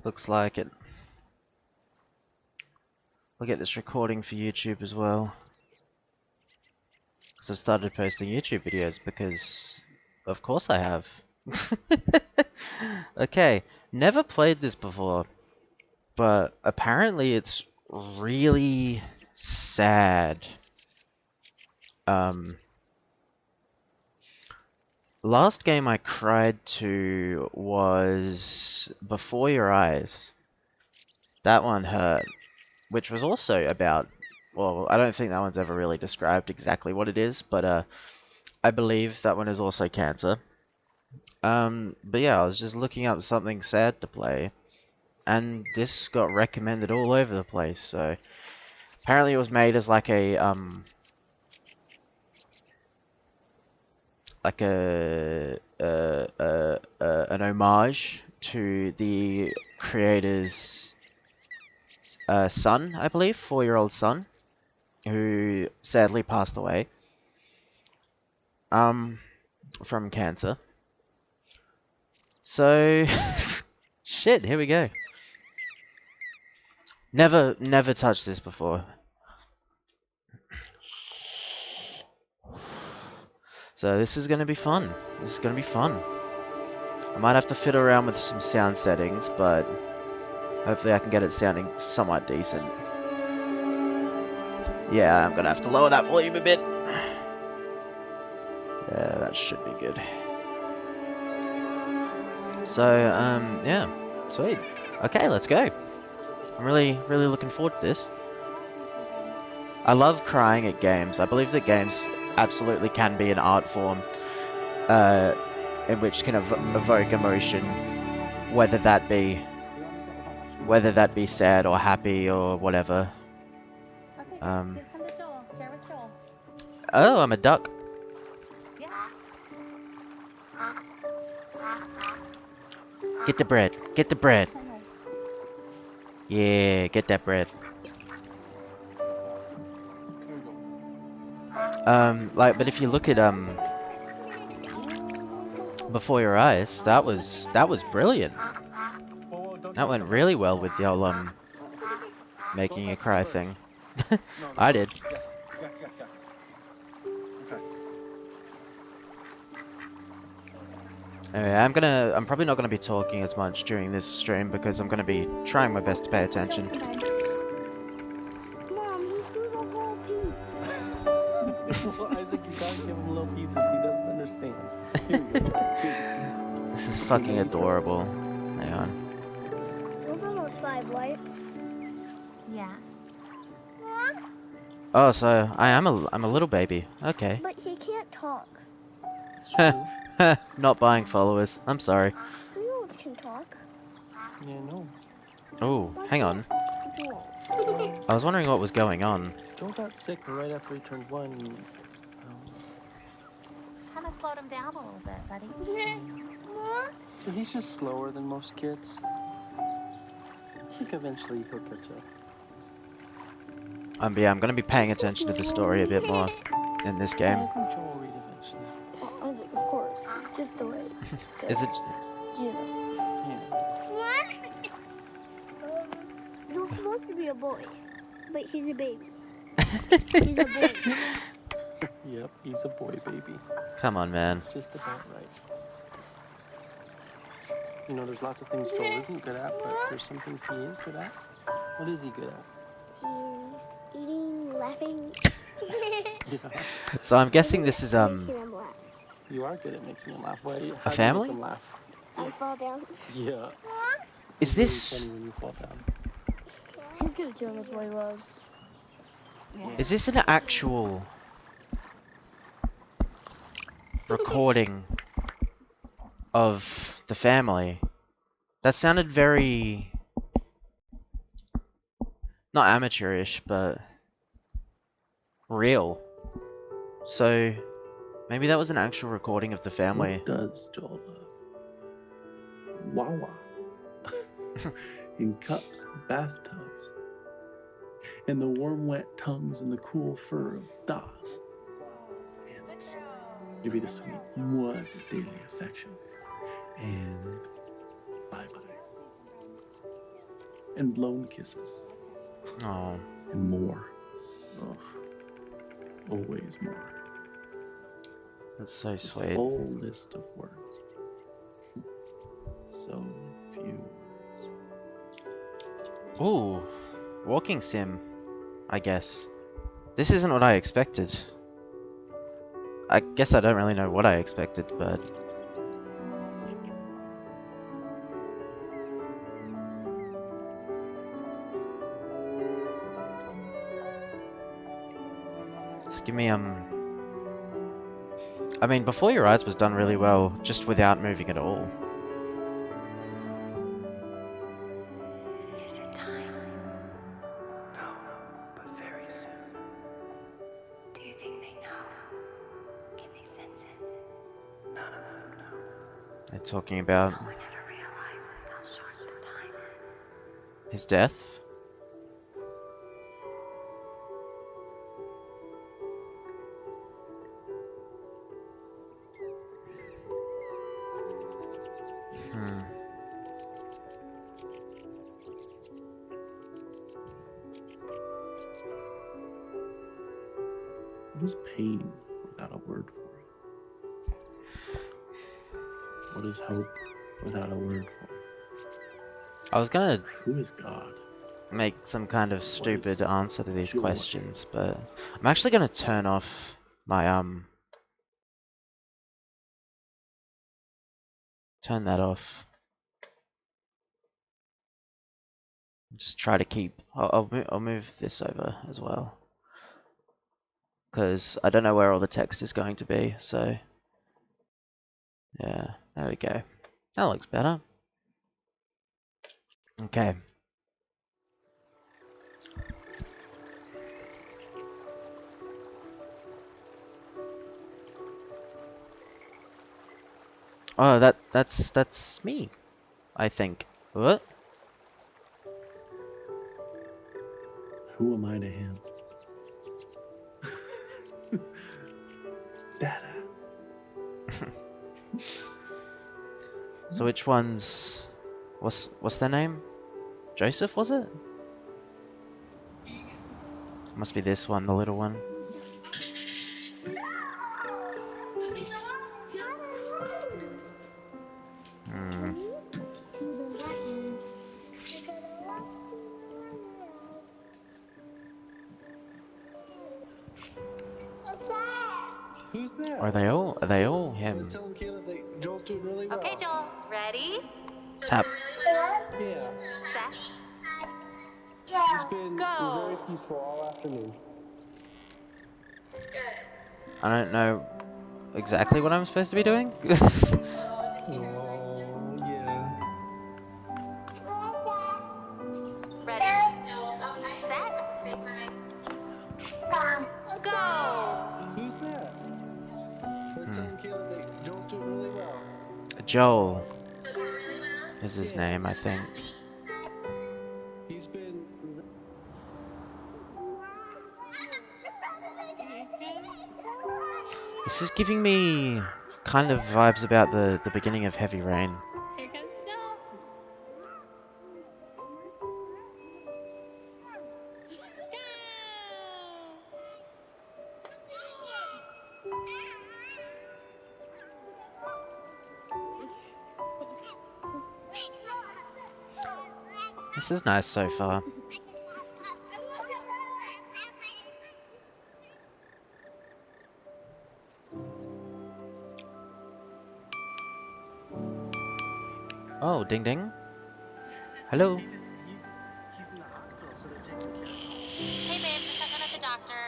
Looks like it. We'll get this recording for YouTube as well. Because I've started posting YouTube videos because, of course I have. Okay, never played this before, but apparently it's really sad. Last game I cried to was Before Your Eyes. That one hurt, which was also about, well, I don't think that one's ever really described exactly what it is, but I believe that one is also cancer. But yeah, I was just looking up something sad to play, and this got recommended all over the place, so apparently it was made as like a, an homage to the creator's son, I believe, 4-year-old son, who sadly passed away from cancer. So, shit, here we go. Never touched this before. So this is gonna be fun. This is gonna be fun. I might have to fiddle around with some sound settings, but hopefully I can get it sounding somewhat decent. Yeah, I'm gonna have to lower that volume a bit. Yeah, that should be good. So, yeah, sweet. Okay, let's go. I'm really looking forward to this. I love crying at games. I believe that games absolutely can be an art form, in which can evoke emotion, whether that be sad or happy or whatever. Oh, I'm a duck. Get the bread. Get the bread. Yeah, get that bread. But if you look at Before Your Eyes, that was brilliant. That went really well with the whole making you cry thing. I did. Anyway, I'm probably not gonna be talking as much during this stream because I'm gonna be trying my best to pay attention. Mom, he threw the whole piece. Well, Isaac, you gotta give him little pieces. He doesn't understand. Here we go, Jack. Here's a piece. This is fucking adorable. Hang on. Joel's almost 5, right? Yeah. Oh, so I'm a little baby. Okay. But he can't talk. It's true. Not buying followers. I'm sorry. Joel can talk. Yeah, no. Oh, hang on. Joel. I was wondering what was going on. Joel got sick right after he turned 1. Kind of slowed him down a little bit, buddy. So he's just slower than most kids. I think eventually he'll catch up. Yeah, I'm gonna be paying attention to the story a bit more in this game. I think Joel will read eventually. Oh, Isaac, of course. It's just the way. Is it? You know. Yeah. You're supposed to be a boy, but he's a baby. He's a boy. Yep, he's a boy baby. Come on, man. It's just about right. You know, there's lots of things Joel isn't good at, but there's some things he is good at. What is he good at? He's eating, laughing. Yeah. So I'm guessing this is Making him laugh. You are good at making him laugh. How do you family? make him laugh? I fall down. Yeah. Is It's really this funny when you fall down. He's gonna show us what he loves. is this an actual recording of the family? That sounded very not amateurish, but real. So maybe that was an actual recording of the family. What does Joel love? Wawa. In cups, bathtubs. And the warm, wet tongues and the cool fur of Das. And give you the sweet moise of daily affection. And bye-byes. and blown kisses. Oh, And more. Oh, always more. that's so This sweet. full list of words. So few words. Ooh, walking sim, I guess. This isn't what I expected. I guess I don't really know what I expected, but... Just give me, I mean, Before Your Eyes was done really well, just without moving at all. Is it time? No, but very soon. Do you think they know? Can they sense it? None of them know. They're talking about No one ever realizes how short the time is. his death. Hmm. What is pain without a word for it? What is hope without a word for it? I was gonna Who is God? make some kind of What stupid is answer to these joy? questions, but I'm actually gonna turn off my, turn that off. Just try to keep, I'll move this over as well. Because I don't know where all the text is going to be, so... Yeah, there we go. That looks better. Okay. Oh, that's me, I think. What? Who am I to him? Dada. So which one's... What's their name? Joseph, was it? Must be this one, the little one. Hmm. Who's that? Are they all I was him? telling Kayla that Joel's doing really well. Okay, Joel. Ready? Tap. Yeah. Set. He's been Go. very peaceful all afternoon. I don't know exactly what I'm supposed to be doing. Oh, yeah. Ready? Set. Go. Who's that? I was telling Kayla that Joel's doing really well. Joel is his Yeah. name, I think. He's been... This is giving me kind of vibes about the beginning of Heavy Rain. Here comes Joel. This is nice so far. Oh, ding ding. Hello. He's in the hospital, so they're taking care of him. Hey, babe, just got done at the doctor.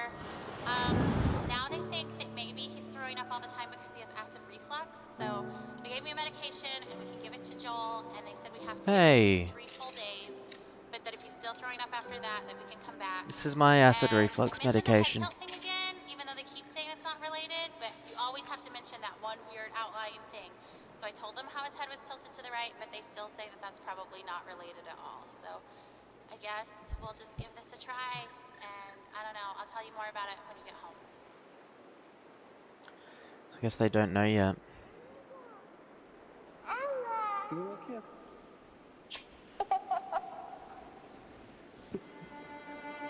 Now they think that maybe he's throwing up all the time because he has acid reflux. So they gave me a medication and we can give it to Joel. And they said we have to give it at Hey. least 3 full days. But that if he's still throwing up after that, that we can come back. This is my acid And I reflux mentioned the head medication. tilt thing again, even though they keep saying it's not related. But you always have to mention that one weird outlying thing. So I told them how his head was tilted to the right, but they still say that that's probably not related at all. So I guess we'll just give this a try, and I don't know, I'll tell you more about it when you get home. I guess they don't know yet. Give him a kiss.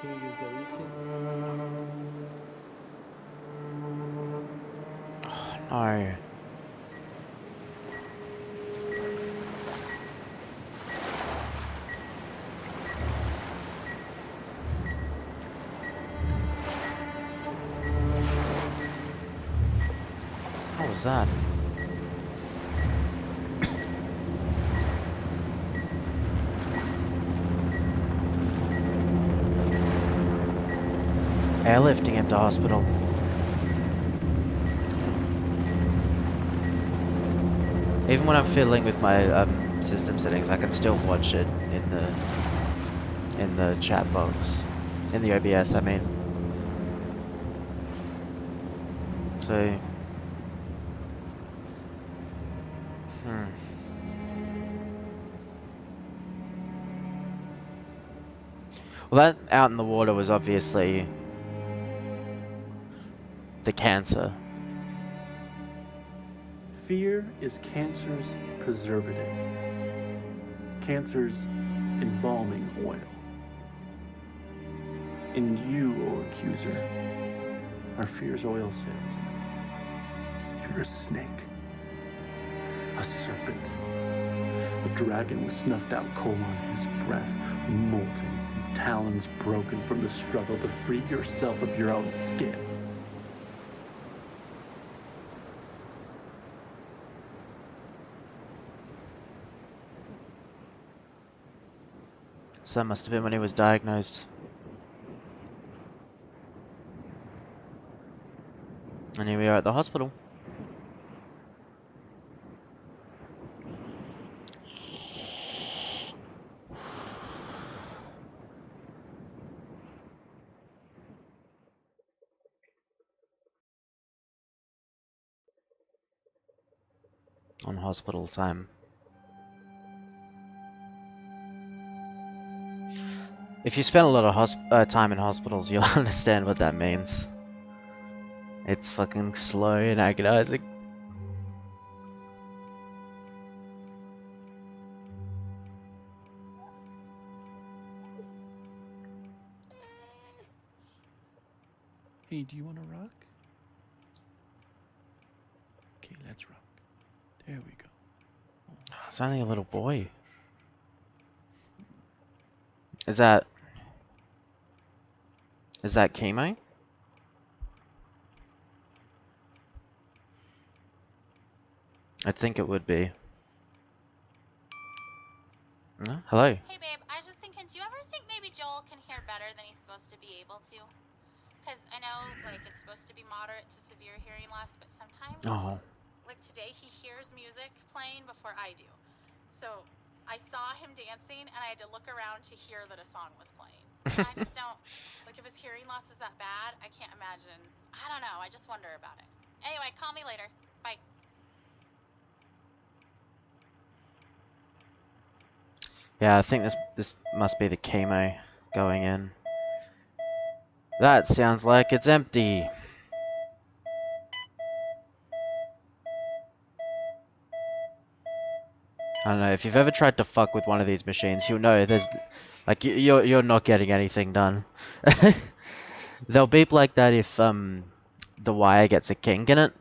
Here you go, your kiss. No. What was that? Airlifting him to hospital. Even when I'm fiddling with my system settings, I can still watch it in the chat box, in the OBS. I mean, so. Hmm. Well, that out in the water was obviously the cancer. Fear is cancer's preservative, cancer's embalming oil. And you, O accuser, are fear's oil salesman. You're a snake, a serpent, a dragon with snuffed out coal on his breath, molting, and talons broken from the struggle to free yourself of your own skin. So that must have been when he was diagnosed. And here we are at the hospital. On hospital time. If you spend a lot of time in hospitals, you'll understand what that means. It's fucking slow and agonizing. Hey, do you want to rock? Okay, let's rock. There we go. It's only a little boy. Is that chemo? I think it would be. Hello. Hey babe, I was just thinking, do you ever think maybe Joel can hear better than he's supposed to be able to? Because I know, like, it's supposed to be moderate to severe hearing loss, but sometimes, Oh. like today, he hears music playing before I do. So I saw him dancing, and I had to look around to hear that a song was playing. And I just don't, like, if his hearing loss is that bad, I can't imagine. I don't know, I just wonder about it. Anyway, call me later. Bye. Yeah, I think this must be the chemo going in. That sounds like it's empty. I don't know, if you've ever tried to fuck with one of these machines, you'll know there's like you're not getting anything done. They'll beep like that if the wire gets a kink in it.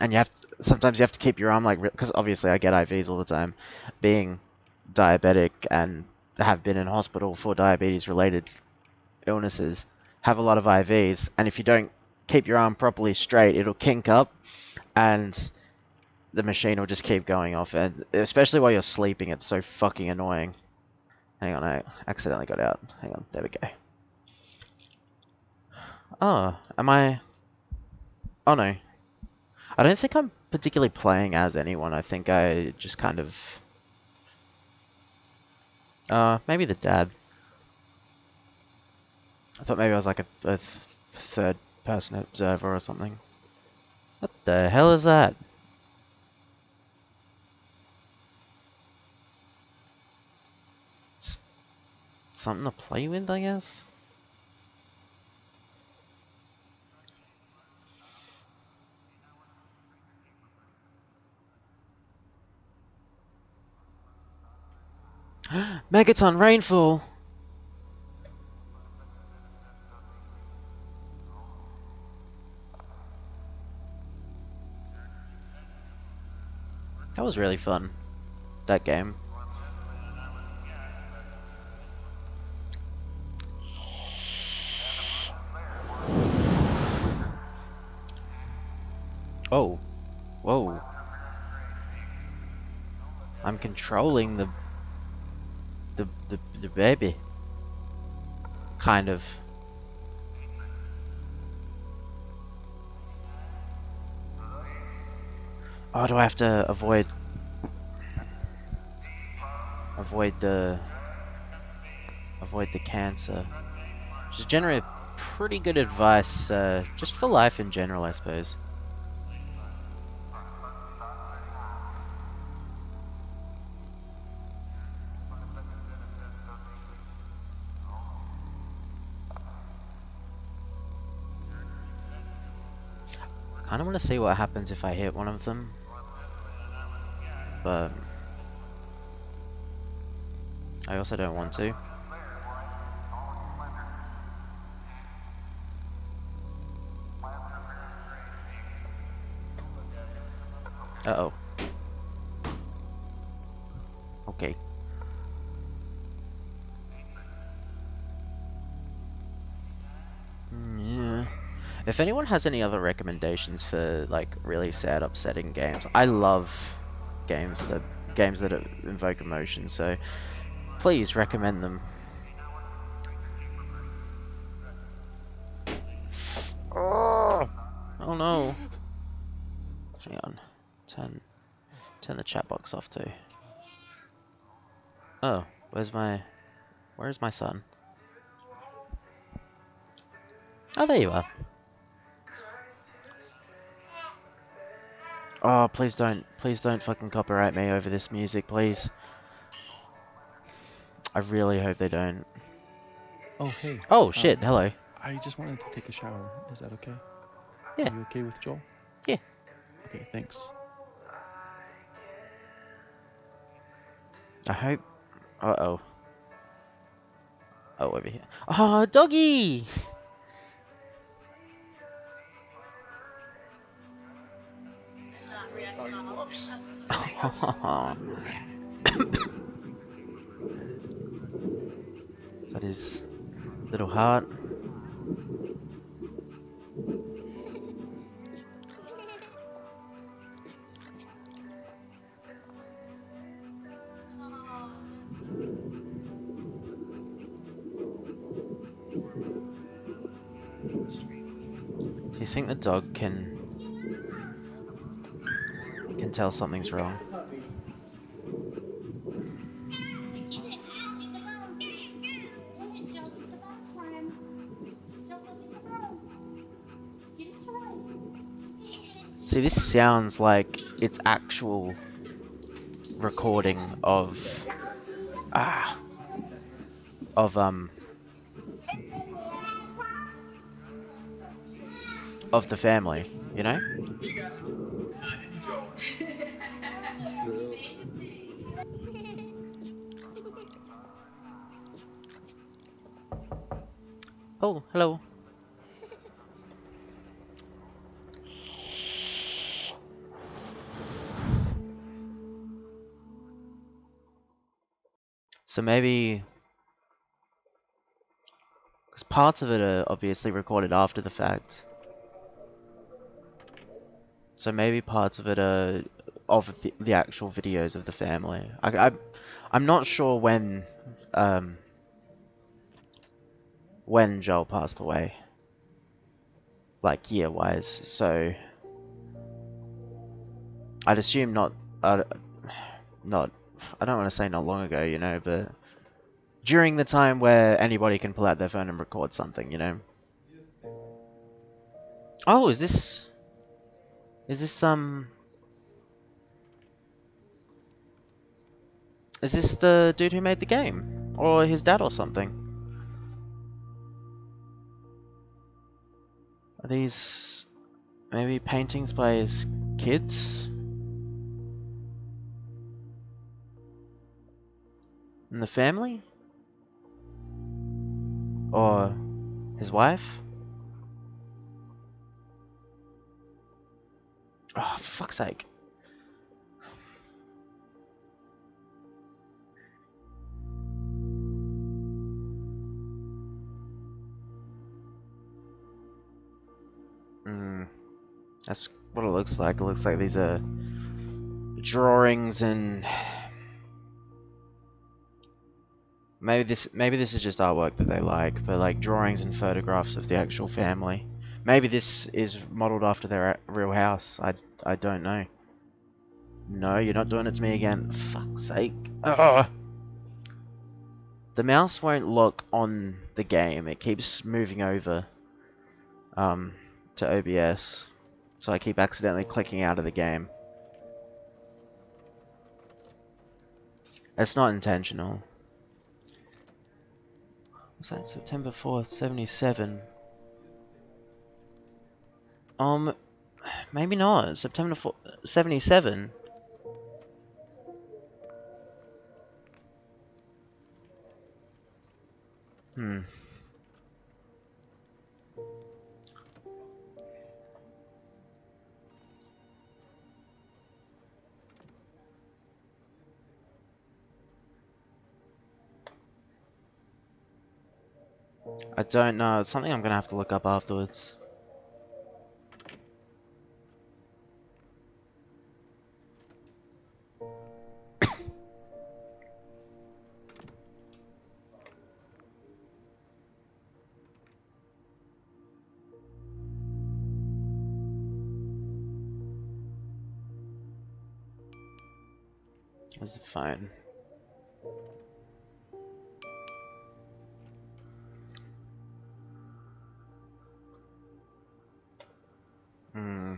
And sometimes you have to keep your arm like, because obviously I get IVs all the time, being diabetic and have been in hospital for diabetes related illnesses, have a lot of IVs, and if you don't keep your arm properly straight, it'll kink up, and the machine will just keep going off, and especially while you're sleeping, it's so fucking annoying. Hang on, I accidentally got out. Hang on, there we go. Oh, am I... Oh no. I don't think I'm particularly playing as anyone. I think I just kind of... maybe the dad. I thought maybe I was like a third person observer or something. What the hell is that? It's something to play with, I guess? Megaton Rainfall! That was really fun. That game. Oh, whoa! I'm controlling the baby. Kind of. Oh, do I have to avoid the cancer? Which is generally pretty good advice, just for life in general, I suppose. I kind of want to see what happens if I hit one of them, but I also don't want to. Uh-oh. Okay. Yeah. If anyone has any other recommendations for like really sad, upsetting games, I love games that invoke emotion. So please recommend them. Oh, oh no! Hang on. Turn the chat box off too. Oh, where's my son? Oh, there you are. Oh, please don't fucking copyright me over this music, please. I really hope they don't. Oh, hey. Oh shit, hello. I just wanted to take a shower. Is that okay? Yeah. Are you okay with Joel? Yeah. Okay, thanks. I hope. Uh-oh. Oh, over here. Oh, doggy! Is that his little heart? Do you think the dog can tell something's wrong? See, this sounds like it's actual recording ah of of the family, you know? Still. Oh, hello. So maybe, because parts of it are obviously recorded after the fact. So maybe parts of it are of the actual videos of the family. I'm not sure when Joel passed away, like year-wise. So I'd assume uh, not. I don't want to say not long ago, you know, but during the time where anybody can pull out their phone and record something, you know. Oh, is this is this the dude who made the game, or his dad or something? Are these maybe paintings by his kids in the family, or his wife? Oh, for fuck's sake! That's what it looks like. It looks like these are drawings and maybe this is just artwork that they like, but like drawings and photographs of the actual family. Maybe this is modeled after their real house. I don't know. No, you're not doing it to me again. Fuck's sake. Ugh. The mouse won't lock on the game. It keeps moving over to OBS. So I keep accidentally clicking out of the game. It's not intentional. Was that September 4th, 77? Maybe not. September 4th, 77? Hmm. I don't know. It's something I'm gonna have to look up afterwards. Where's the phone? Hmm.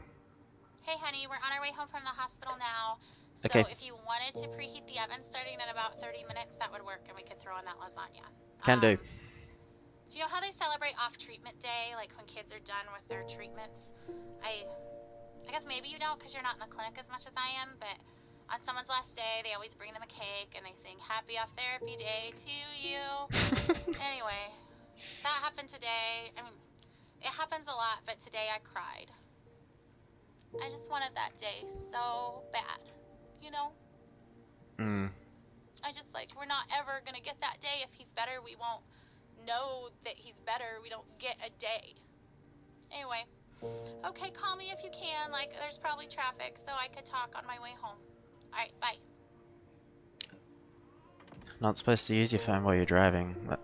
Hey, honey, we're on our way home from the hospital now. So Okay. if you wanted to preheat the oven starting in about 30 minutes, that would work, and we could throw in that lasagna. Can do. Do you know how they celebrate off-treatment day, like when kids are done with their treatments? I guess maybe you don't because you're not in the clinic as much as I am, but on someone's last day, they always bring them a cake and they sing Happy Off Therapy Day to you. Anyway, that happened today. I mean, it happens a lot, but today I cried. I just wanted that day so bad, you know? Hmm. I just like, we're not ever gonna get that day. If he's better, we won't know that he's better. We don't get a day. Anyway, okay, call me if you can. Like, there's probably traffic, so I could talk on my way home. Alright, bye. Not supposed to use your phone while you're driving. But...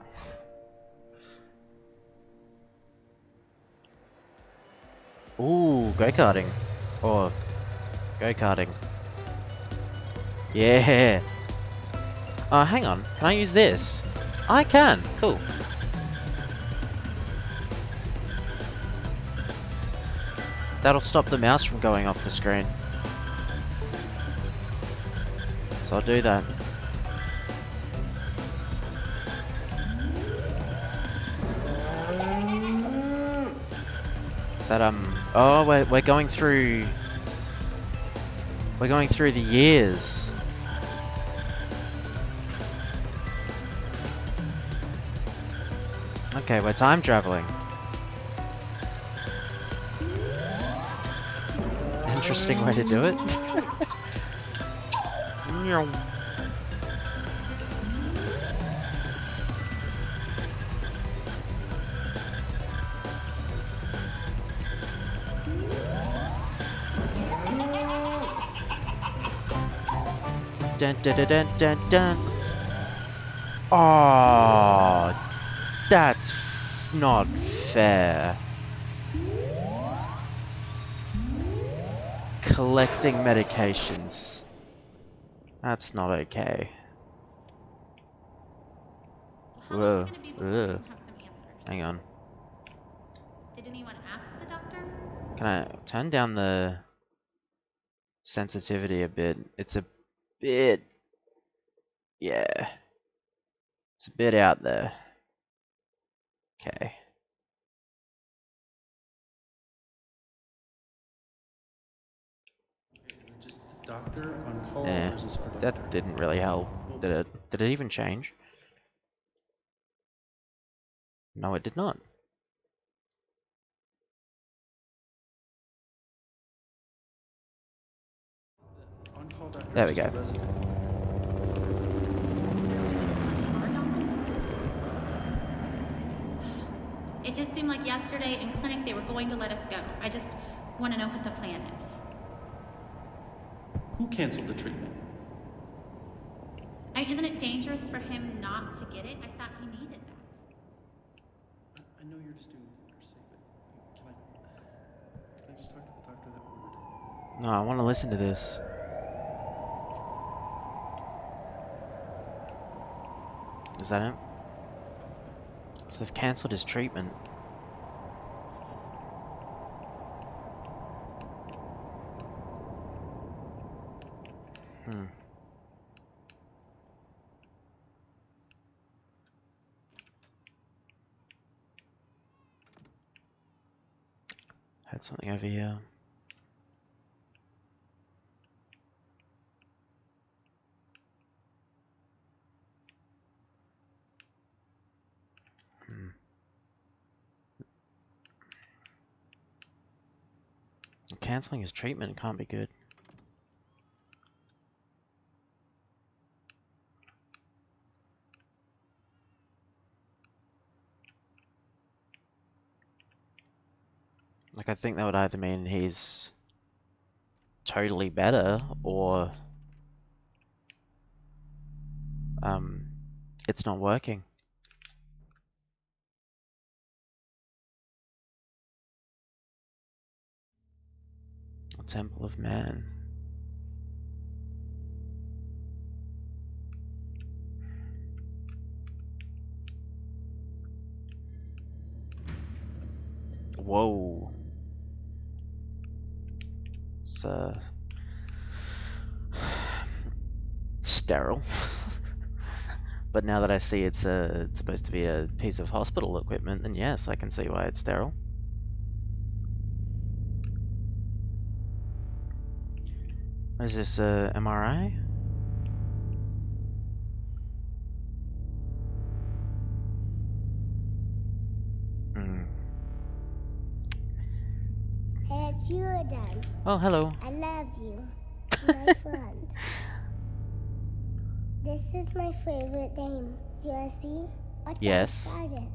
Ooh, go-karting. Or go-karting. Yeah. Hang on. Can I use this? I can. Cool. That'll stop the mouse from going off the screen. So I'll do that. Is that oh, we're going through. We're going through the years. Okay, we're time traveling. Interesting way to do it. Dun dun dun dun dun dun. Oh, that's not fair. Collecting medications. That's not okay. How Whoa. long's it gonna be before we Ugh. can have some answers? Hang on. Did anyone ask the doctor? Can I turn down the sensitivity a bit? It's a bit... Yeah. It's a bit out there. Okay. Is it just the doctor on call, Eh, or is this our doctor? that didn't really help. Did it? Did it even change? No, it did not. On-call doctor There is we just go. a resident. It just seemed like yesterday in clinic they were going to let us go. Want to know what the plan is? Who canceled the treatment? Isn't it dangerous for him not to get it? I thought he needed that. I know you're just doing what the orders say, but can I just talk to the doctor that ordered it? No, I want to listen to this. Is that it? So they've cancelled his treatment. Hmm. Had something over here. Hmm. Cancelling his treatment can't be good. Like, I think that would either mean he's totally better, or it's not working. A Temple of Man. Whoa. It's sterile. But now that I see it's supposed to be a piece of hospital equipment, then yes, I can see why it's sterile. What is this, MRI? Hmm. Hey, it's you again. Oh, hello. I love you. My friend. This is my favorite game. Do you want to see? Watch Yes. how I started.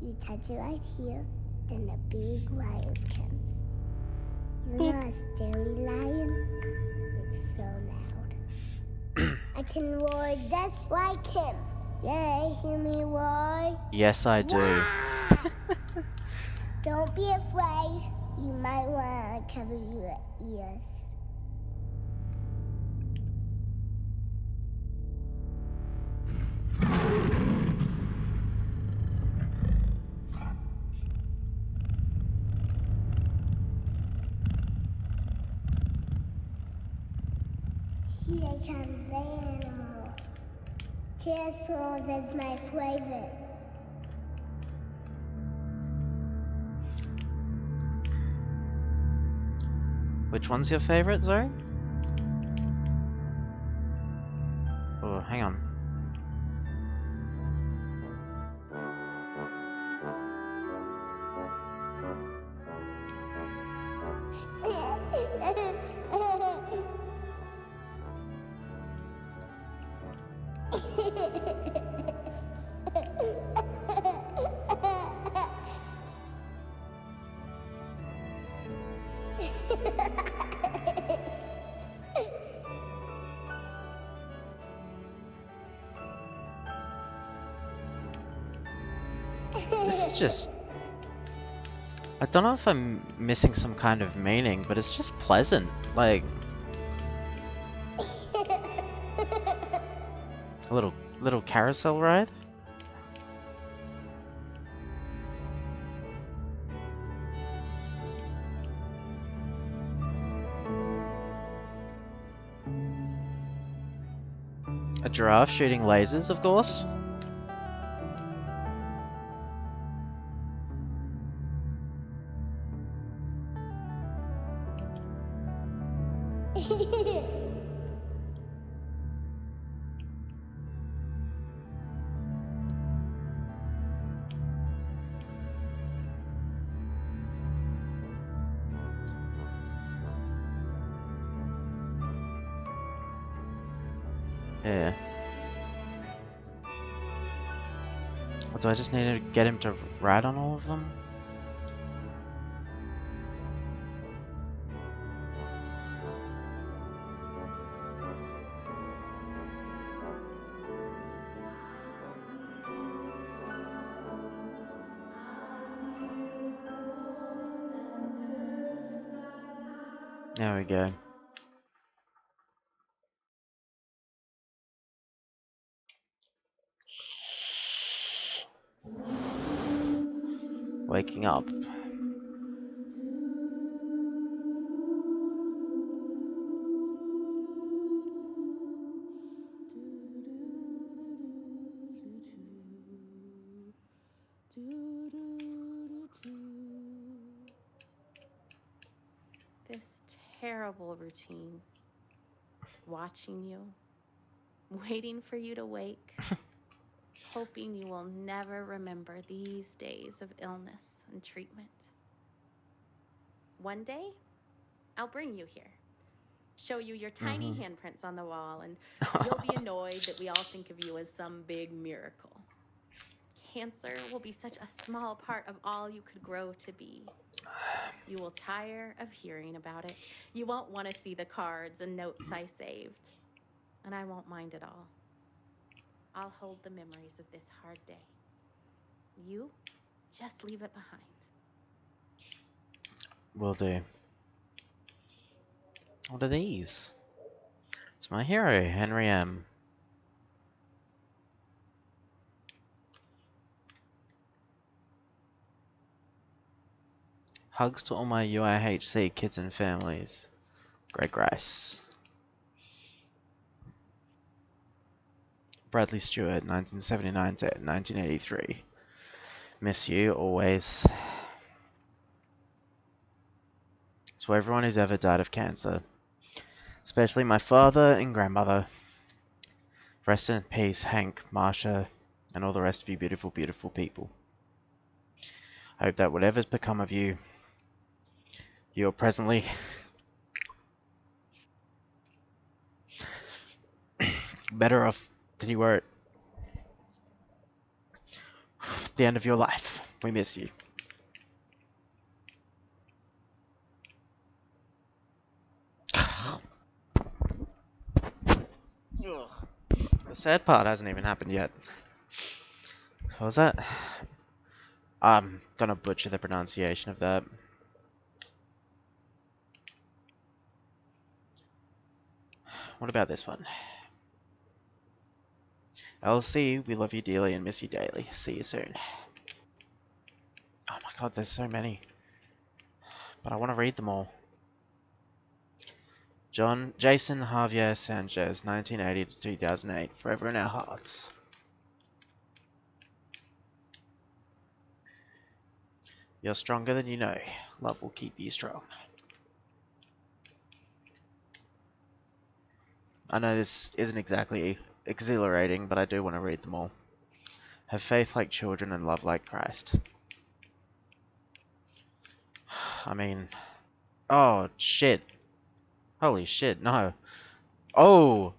You touch it right here, then the big lion comes. You know a scary lion? It's so loud. I can roar just like him. Yeah, hear me roar? Yes, I do. Wah! Don't be afraid. You might want to cover your ears. Here comes the animals. Pterosaurs is my favorite. Which one's your favorite, Zoe? Oh, hang on. This is just... I don't know if I'm missing some kind of meaning, but it's just pleasant. Like... a little carousel ride? A giraffe shooting lasers, of course. Yeah. Or do I just need to get him to ride on all of them? There we go. Waking up. This terrible routine. Watching you, waiting for you to wake, hoping you will never remember these days of illness and treatment. One day, I'll bring you here, show you your tiny handprints on the wall, and you'll be annoyed that we all think of you as some big miracle. Cancer will be such a small part of all you could grow to be. You will tire of hearing about it. You won't want to see the cards and notes I saved. And I won't mind at all. I'll hold the memories of this hard day. You just leave it behind. Will do. What are these? It's my hero, Henry M. Hugs to all my UIHC kids and families. Greg Rice. Bradley Stewart, 1979 to 1983. Miss you always. To everyone who's ever died of cancer, especially my father and grandmother. Rest in peace, Hank, Marsha, and all the rest of you beautiful, beautiful people. I hope that whatever's become of you, you are presently better off than you were at the end of your life. We miss you. The sad part hasn't even happened yet. What was that? I'm gonna butcher the pronunciation of that. What about this one? LC, we love you dearly and miss you daily. See you soon. Oh my god, there's so many. But I want to read them all. Jason Javier Sanchez, 1980 to 2008, forever in our hearts. You're stronger than you know. Love will keep you strong. I know this isn't exactly exhilarating, but I do want to read them all. Have faith like children and love like Christ. I mean... Oh, shit. Holy shit, no. Oh!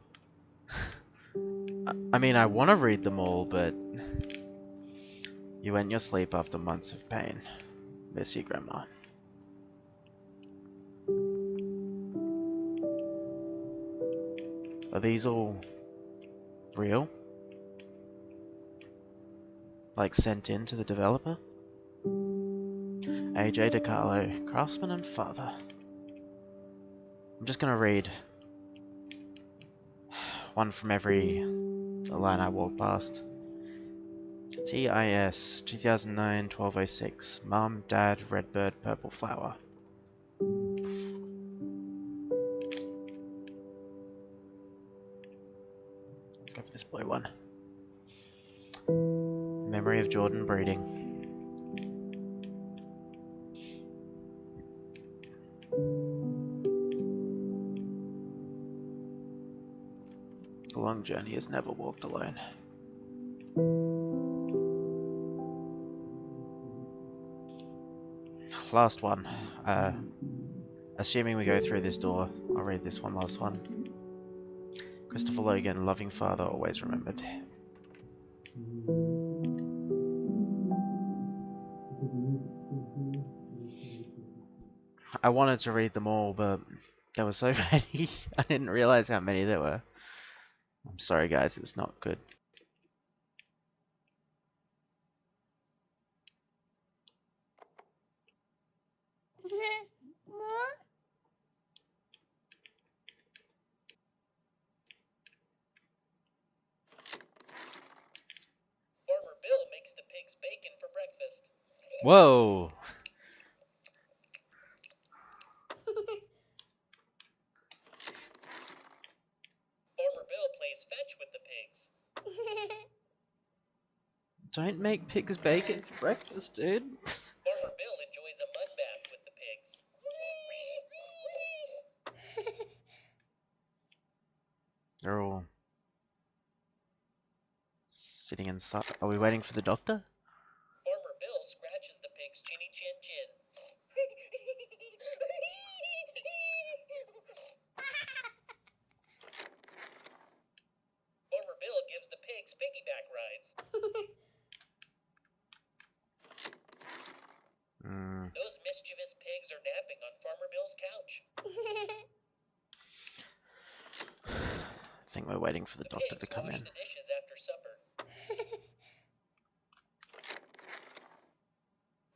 I mean, I want to read them all, but... You went your sleep after months of pain. Miss you, Grandma. Are these all... real? Like sent in to the developer? AJ DiCarlo, craftsman and father. I'm just gonna read one from every line I walk past. TIS 2009 1206. Mom, Dad, Redbird, Purple Flower. Let's go for this blue one. Memory of Jordan breeding. The long journey is never walked alone. Last one. Assuming we go through this door, I'll read this one last one. Christopher Logan, loving father, always remembered. I wanted to read them all, but there were so many. I didn't realize how many there were. I'm sorry, guys. It's not good. Farmer Bill makes the pigs bacon for breakfast. Whoa! Farmer Bill plays fetch with the pigs. Don't make pigs bacon for breakfast, dude. Farmer Bill enjoys a mud bath with the pigs. They're all sitting inside. Are we waiting for the doctor? Farmer Bill scratches the pig's chinny chin chin. Farmer Bill gives the pigs piggyback rides. Those mischievous pigs are napping on Farmer Bill's couch. I think we're waiting for the doctor to come Wash in. the dishes after supper.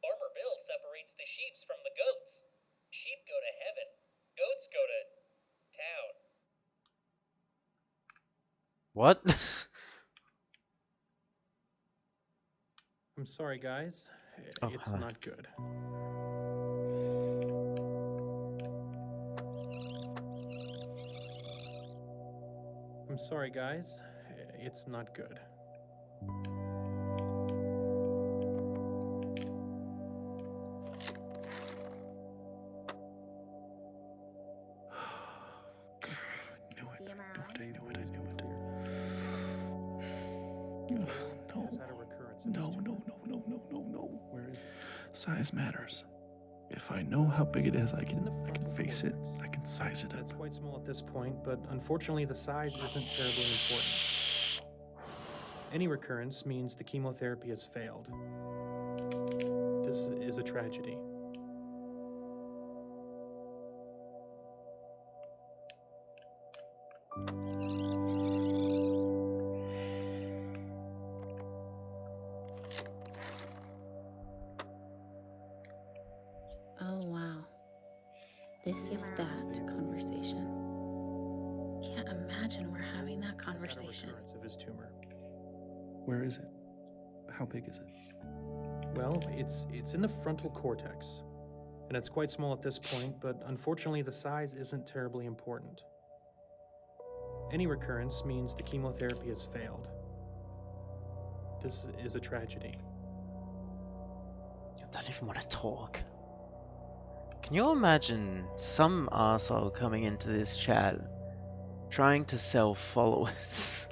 Farmer Bill separates the sheep from the goats. Sheep go to heaven. Goats go to town. What? I'm sorry, guys. Oh, It's hi. not good. I'm sorry, guys. It's not good. Is that a recurrence? No. Where is it? Size matters. If I know how big it is, I can face it. I can size it up. It's quite small at this point, but unfortunately the size isn't terribly important. Any recurrence means the chemotherapy has failed. This is a tragedy. Oh, wow. This is that conversation. Can't imagine we're having that Is that a conversation. recurrence of his tumor? Where is it? How big is it? Well, it's in the frontal cortex, and it's quite small at this point, but unfortunately the size isn't terribly important. Any recurrence means the chemotherapy has failed. This is a tragedy. I don't even want to talk. Can you imagine some arsehole coming into this chat trying to sell followers?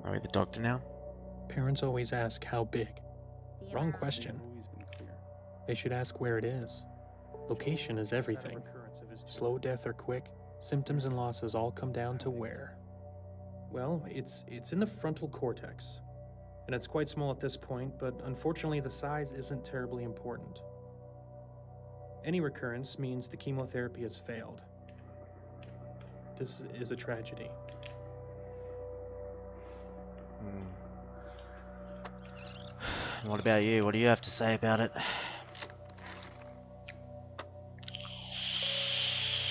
Are we the doctor now? Parents always ask how big. Wrong question. They've always been clear. They should ask where it is. Location is everything. Slow death or quick, symptoms and losses all come down to where. Well, it's in the frontal cortex, and it's quite small at this point, but unfortunately the size isn't terribly important. Any recurrence means the chemotherapy has failed. This is a tragedy. What about you? What do you have to say about it?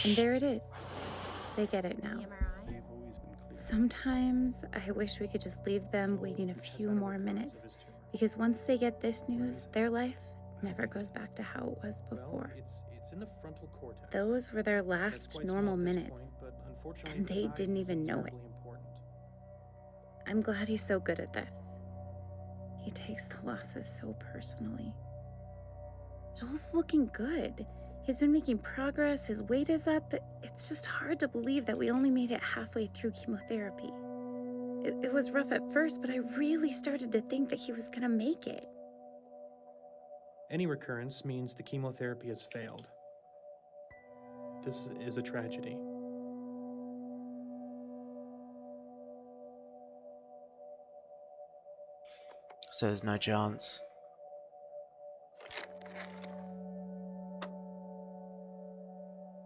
And there it is. They get it now. They've always been clear. Sometimes I wish we could just leave them waiting a few more minutes, because once they get this news, their life never goes back to how it was Well, before. it's in the frontal cortex. Those were their And it's last quite small normal at this minutes, point, but unfortunately and the they size didn't even isn't know it. terribly important. I'm glad he's so good at this. He takes the losses so personally. Joel's looking good. He's been making progress, his weight is up. It's just hard to believe that we only made it halfway through chemotherapy. It was rough at first, but I really started to think that he was gonna make it. Any recurrence means the chemotherapy has failed. This is a tragedy. So there's no chance.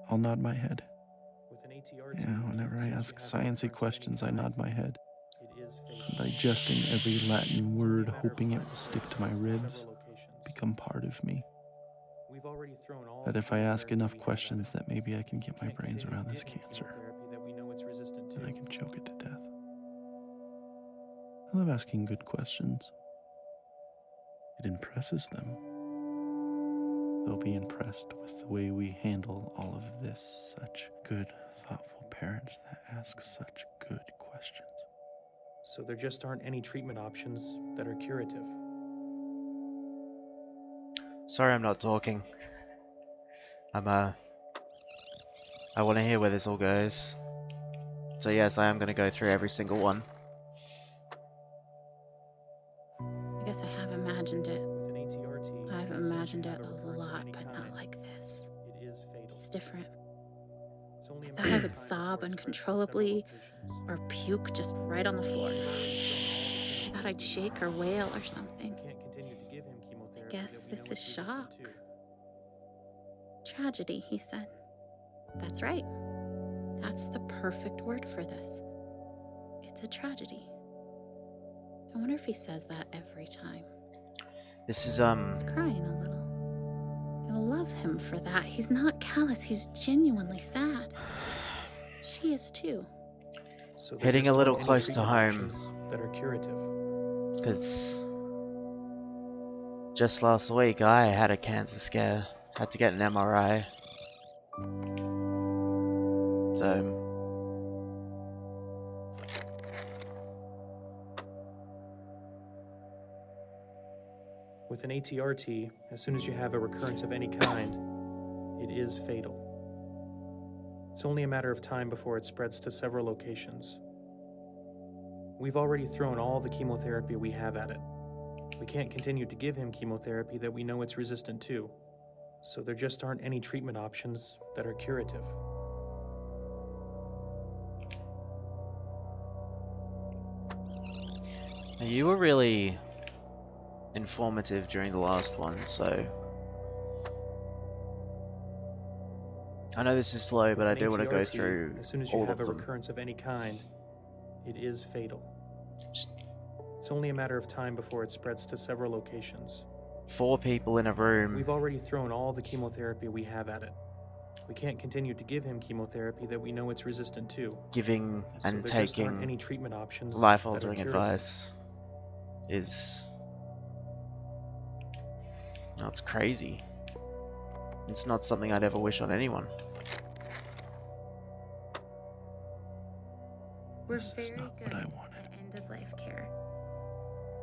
I'll nod my head. With an ATR Yeah, whenever I ask sciencey questions, I nod my head, It is fatal. digesting every Latin It's only word, a matter of hoping it time will before stick to my spreads ribs, several locations. become part of me. We've already thrown all That the if I ask chemotherapy enough we have questions, at it. that maybe I can get We my can't brains continue around to this give him cancer, chemotherapy that we know it's resistant and to. I can choke it to death. I love asking good questions. It impresses them. They'll be impressed with the way we handle all of this. Such good, thoughtful parents that ask such good questions. So there just aren't any treatment options that are curative. Sorry I'm not talking. I want to hear where this all goes. So yes, I am going to go through every single one. I guess I have imagined it. With an ATRT, I've since you imagined have it a recurrence of lot, any but not kind, like this. it is fatal. It's different. It's only I a thought matter I of would time sob before it spreads to several uncontrollably locations. or puke just right on the floor. We've already thrown all the I thought chemotherapy I'd we shake have or at it. wail or something. We can't continue to give him I chemotherapy guess that we this know is it's resistant shock. to. Tragedy, he said. That's right. That's the perfect word for this. It's a tragedy. I wonder if he says that every time. This is He's crying a little. I love him for that. He's not callous, he's genuinely sad. She is too. So there hitting just a little aren't any close to treatment home, options that are curative. because just last week I had a cancer scare. Had to get an MRI. So With an ATRT, as soon as you have a recurrence of any kind, it is fatal. It's only a matter of time before it spreads to several locations. We've already thrown all the chemotherapy we have at it. We can't continue to give him chemotherapy that we know it's resistant to. So there just aren't any treatment options that are curative. you were really informative during the last one, so I know this is slow, but With I an do want to go ATRT, through as soon as you all have of a them. recurrence of any kind, it is fatal. Just It's only a matter of time before it spreads to several locations. 4 people in a room. We've already thrown all the chemotherapy we have at it. We can't continue to give him chemotherapy that we know it's resistant to. Giving So and there just aren't taking any treatment options that are life-altering curative. advice is... That's crazy. It's not something I'd ever wish on anyone. We're This is very not good what I wanted. at end of life care.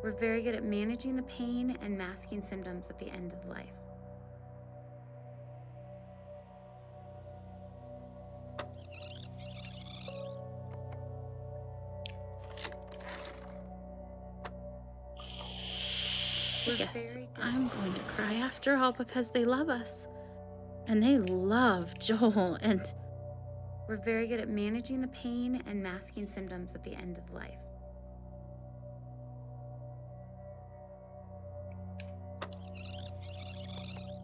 We're very good at managing the pain and masking symptoms at the end of life. Yes, I'm going to cry after all because they love us. And they love Joel, and we're very good at managing the pain and masking symptoms at the end of life.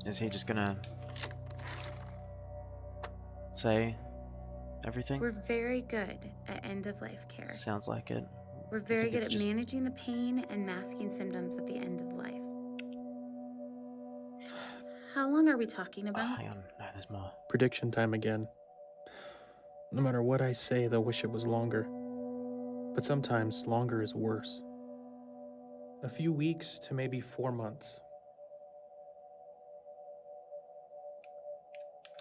Is he just gonna say everything? We're very good at end of life care. Sounds like it. We're I very think good it's at just... managing the pain and masking symptoms at the end of life. How long are we talking Oh, about? hang on. No, there's more. Prediction time again. No matter what I say, they'll wish it was longer. But sometimes longer is worse. A few weeks to maybe 4 months.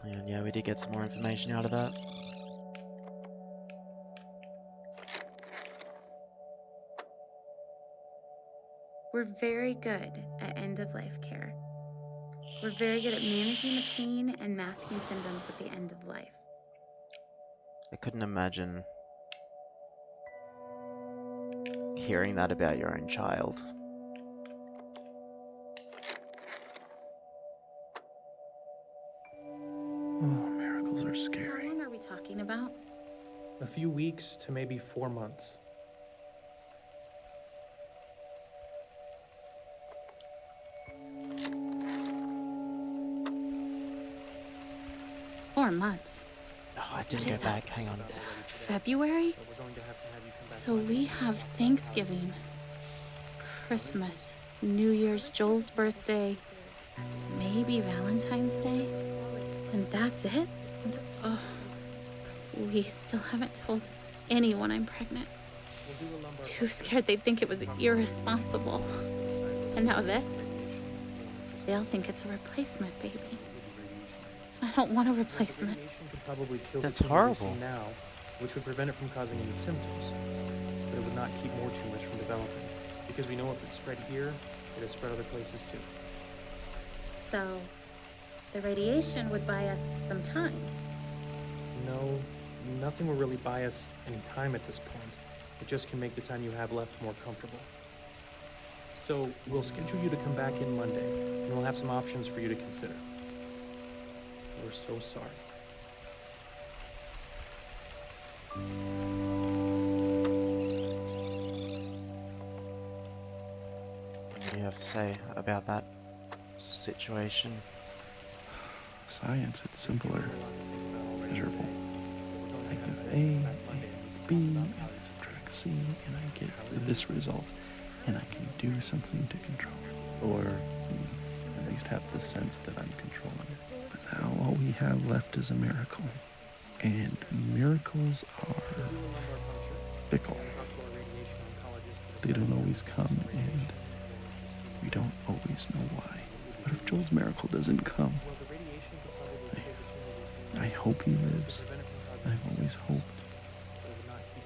And yeah, we did get some more information out of that. We're very good at end of life care. We're very good at managing the pain and masking symptoms at the end of life. I couldn't imagine hearing that about your own child. Oh, miracles are How scary. long are we talking about? A few weeks to maybe 4 months. 4 months. Oh, I didn't What go is that? back. Hang on. February? But we're going to have you come back So we have Thanksgiving, Christmas, New Year's, Joel's birthday, maybe Valentine's Day, and that's it? Oh, we still haven't told anyone I'm pregnant. Too scared they'd think it was irresponsible. And now this? They'll think it's a replacement baby. I don't want a replacement. Radiation could probably kill That's the tumor we see horrible. now, which would prevent it from causing any symptoms. But it would not keep more tumors from developing, because we know if it spread here, it would spread other places too. So, the radiation would buy us some time. No, nothing will really buy us any time at this point. It just can make the time you have left more comfortable. So, we'll schedule you to come back in Monday, and we'll have some options for you to consider. We're so sorry. What do you have to say about that situation? Science, it's simpler, measurable. I give A, B, and subtract C, and I get this result, and I can do something to control it. Or at least have the sense that I'm controlling it. But now all we have left is a miracle. And miracles are fickle. They don't always come, and we don't always know why. What if Joel's miracle doesn't come? I hope he lives. I've always hoped.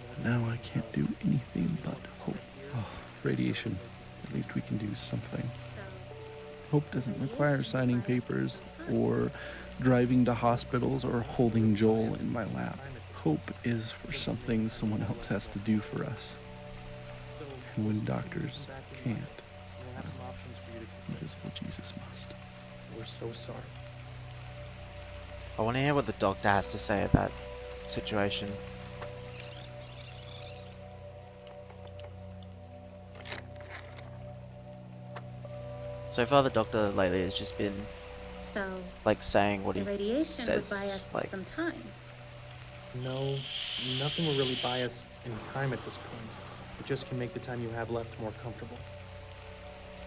But now I can't do anything but hope. Oh, radiation. At least we can do something. Hope doesn't require signing papers or driving to hospitals or holding Joel in my lap. Hope is for something someone else has to do for us. And when doctors can't, invisible Jesus must. We're so sorry. I want to hear what the doctor has to say about that situation. So far, the doctor lately has just been So, like saying what the he radiation would says, buy us like some time. No, nothing will really buy us any time at this point. It just can make the time you have left more comfortable.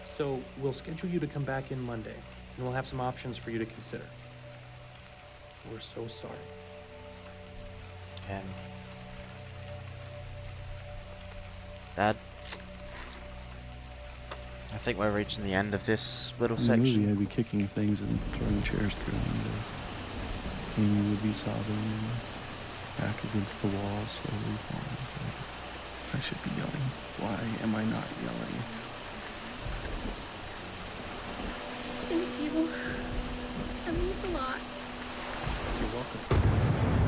So, we'll schedule you to come back in Monday, and we'll have some options for you to consider. We're so sorry. and Dad, I think we're reaching the end of this little In the movie, section. I'd be kicking things and throwing chairs through windows. Amy would be sobbing and back against the wall, slowly falling. I should be yelling. Why am I not yelling? Thank you. That means a lot. You're welcome.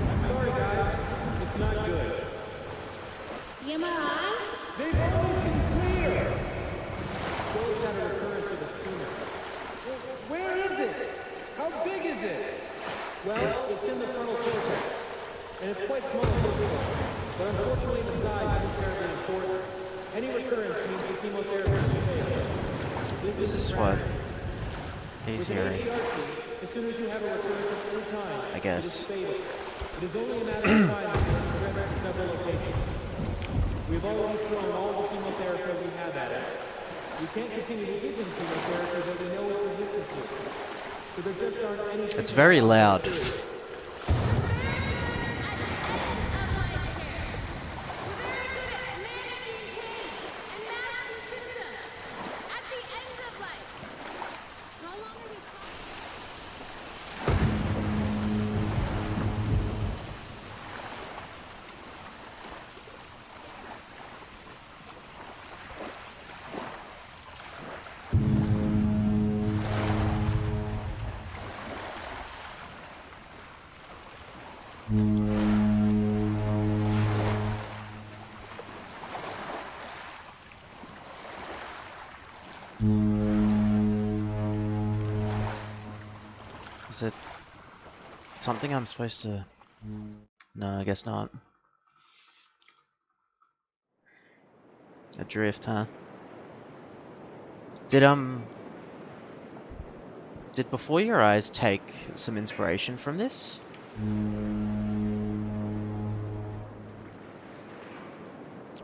I'm sorry, guys. It's not good. The MRI? They've always been clear. Joel's had a recurrence of his tumor. Where is it? How big is it? Well, it's in the frontal cortex, and it's quite small physically, but unfortunately the size isn't terribly important. Any recurrence means the chemotherapy is failed. This is what he's With an hearing, ATRT, as soon as you have a recurrence of any kind, I it is guess. fatal. It is only a matter of time before it spreads to several locations. We've already thrown all the chemotherapy we have at it. We can't continue to give him chemotherapy that we know it's resistant to. So there just aren't any... It's very loud. Is it something I'm supposed to... No, I guess not. Adrift, huh? Did Before Your Eyes take some inspiration from this?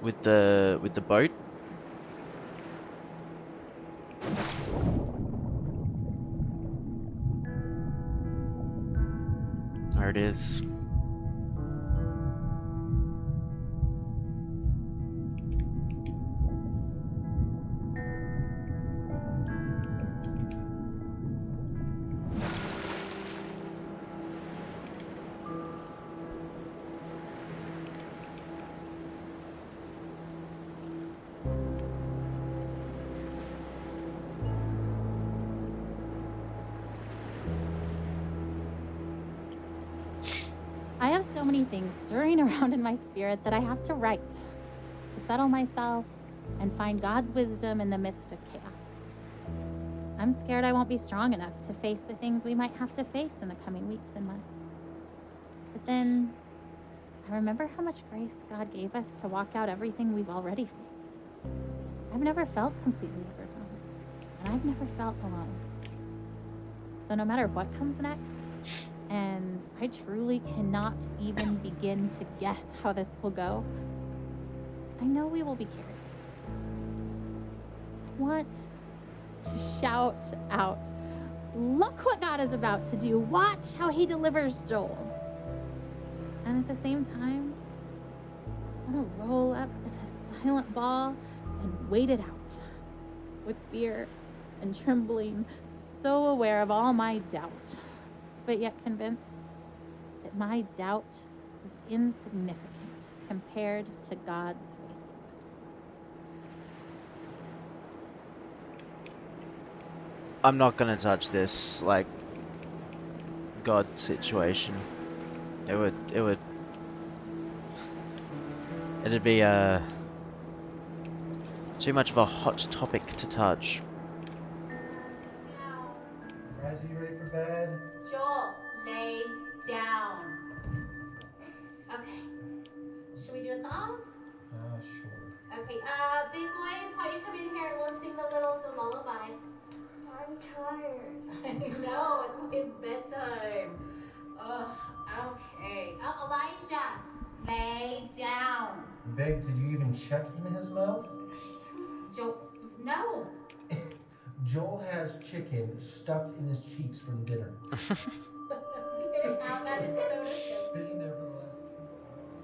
With the boat? There it is. I have so many things stirring around in my spirit that I have to write to settle myself and find God's wisdom in the midst of chaos. I'm scared I won't be strong enough to face the things we might have to face in the coming weeks and months. But then I remember how much grace God gave us to walk out everything we've already faced. I've never felt completely overwhelmed, and I've never felt alone. So no matter what comes next, and I truly cannot even begin to guess how this will go, I know we will be carried. I want to shout out, look what God is about to do. Watch how he delivers Joel. And at the same time, I want to roll up in a silent ball and wait it out with fear and trembling, so aware of all my doubt, but yet convinced that my doubt is insignificant compared to God's faithfulness. I'm not gonna touch this, like, God situation. It'd be too much of a hot topic to touch. Guys, are you ready for bed? Joel, lay down. Okay. Should we do a song? Sure. Okay, big boys, why don't you come in here and we'll sing the littles a lullaby. I'm tired. I know, it's bedtime. Ugh, okay. Elijah, lay down. Big, did you even check in his mouth? Who's Joel? No. Joel has chicken stuffed in his cheeks from dinner. How that is so disgusting. Been there for the last 2 hours.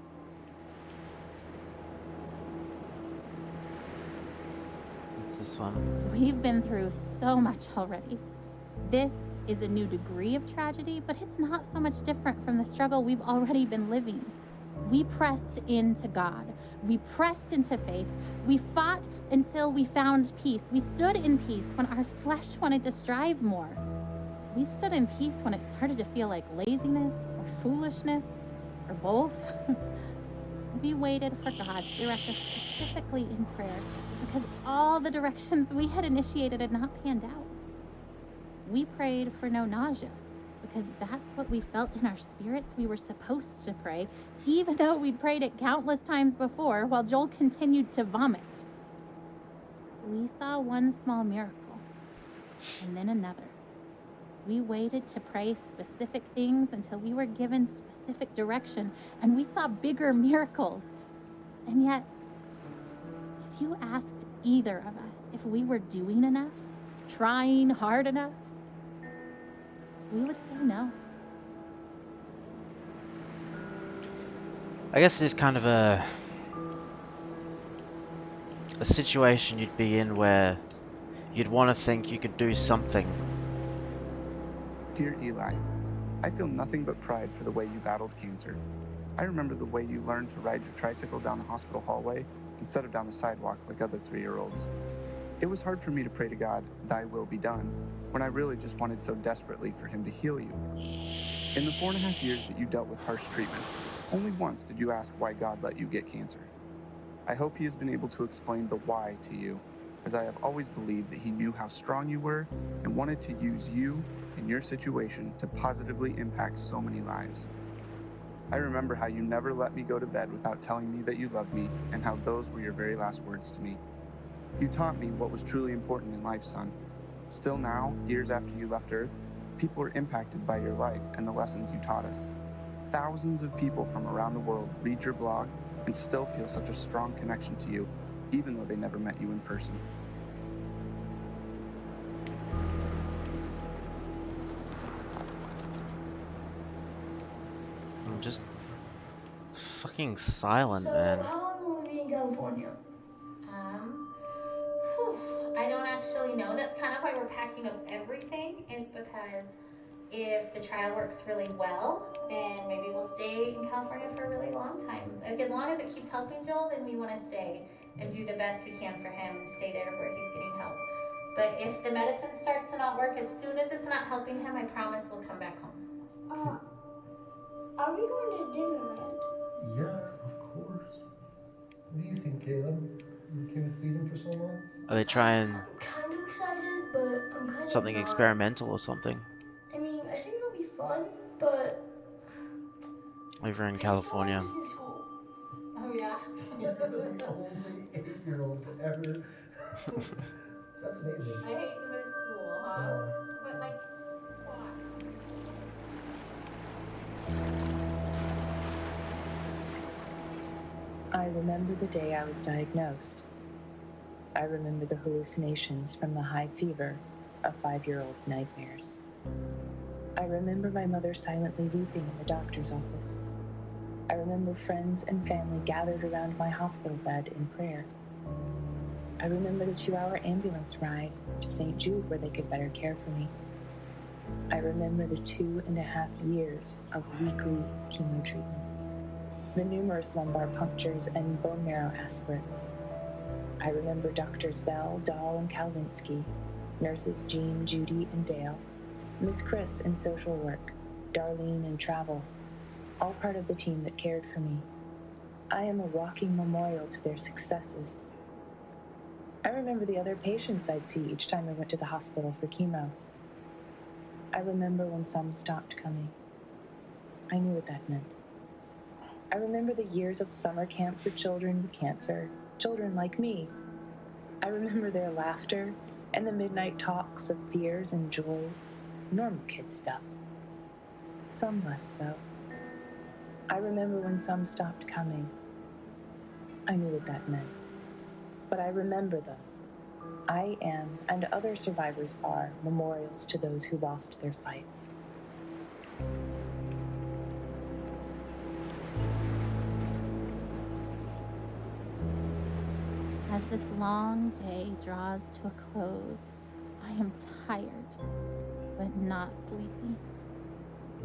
What's this one? We've been through so much already. This is a new degree of tragedy, but it's not so much different from the struggle we've already been living. We pressed into God. We pressed into faith. We fought until we found peace. We stood in peace when our flesh wanted to strive more. We stood in peace when it started to feel like laziness or foolishness or both. We waited for God to direct us specifically in prayer because all the directions we had initiated had not panned out. We prayed for no nausea because that's what we felt in our spirits we were supposed to pray, even though we'd prayed it countless times before while Joel continued to vomit. We saw one small miracle and then another. We waited to pray specific things until we were given specific direction, and we saw bigger miracles. And yet, if you asked either of us if we were doing enough, trying hard enough, we would say no. I guess it is kind of a situation you'd be in where you'd want to think you could do something. Dear Eli, I feel nothing but pride for the way you battled cancer. I remember the way you learned to ride your tricycle down the hospital hallway instead of down the sidewalk like other 3-year-olds. It was hard for me to pray to God, thy will be done, when I really just wanted so desperately for him to heal you. In the 4.5 years that you dealt with harsh treatments, only once did you ask why God let you get cancer. I hope he has been able to explain the why to you, as I have always believed that he knew how strong you were and wanted to use you and your situation to positively impact so many lives. I remember how you never let me go to bed without telling me that you loved me and how those were your very last words to me. You taught me what was truly important in life, son. Still now, years after you left Earth, people are impacted by your life and the lessons you taught us. thousands of people from around the world read your blog and still feel such a strong connection to you, even though they never met you in person. I'm just fucking silent, So, man. how long will we be in California? I don't actually know. That's kind of why we're packing up everything, is because if the trial works really well, then maybe we'll stay in California for a really long time. Like, as long as it keeps helping Joel, then we want to stay and do the best we can for him and stay there where he's getting help. But if the medicine starts to not work, as soon as it's not helping him, I promise we'll come back home. Are we going to Disneyland? Yeah, of course. What do you think, Caleb? You okay with leaving for so long? Are they trying I'm kind of excited, but I'm kind something of not. experimental or something I mean, I think it'll be fun, but over in I just don't like California? missing school. Oh, yeah. You're the only 8-year-old to ever. That's amazing. I hate to miss school, huh? But, like, why? I remember the day I was diagnosed. I remember the hallucinations from the high fever of 5-year-old's nightmares. I remember my mother silently weeping in the doctor's office. I remember friends and family gathered around my hospital bed in prayer. I remember the 2-hour ambulance ride to St. Jude where they could better care for me. I remember the 2.5 years of weekly chemo treatments, the numerous lumbar punctures and bone marrow aspirates. I remember Doctors Bell, Dahl, and Kalvinsky, nurses Jean, Judy, and Dale, Miss Chris in social work, Darlene in travel, all part of the team that cared for me. I am a walking memorial to their successes. I remember the other patients I'd see each time I went to the hospital for chemo. I remember when some stopped coming. I knew what that meant. I remember the years of summer camp for children with cancer, children like me. I remember their laughter and the midnight talks of fears and joys, normal kid stuff. Some less so. I remember when some stopped coming. I knew what that meant. But I remember them. I am, and other survivors are, memorials to those who lost their fights. As this long day draws to a close, I am tired, but not sleepy.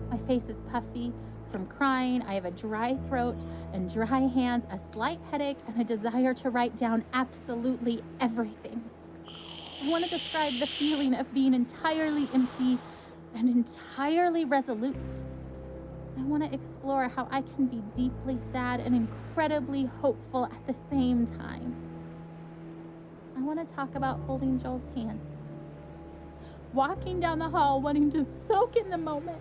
My face is puffy from crying, I have a dry throat and dry hands, a slight headache, and a desire to write down absolutely everything. I want to describe the feeling of being entirely empty and entirely resolute. I want to explore how I can be deeply sad and incredibly hopeful at the same time. I want to talk about holding Joel's hand, walking down the hall wanting to soak in the moment,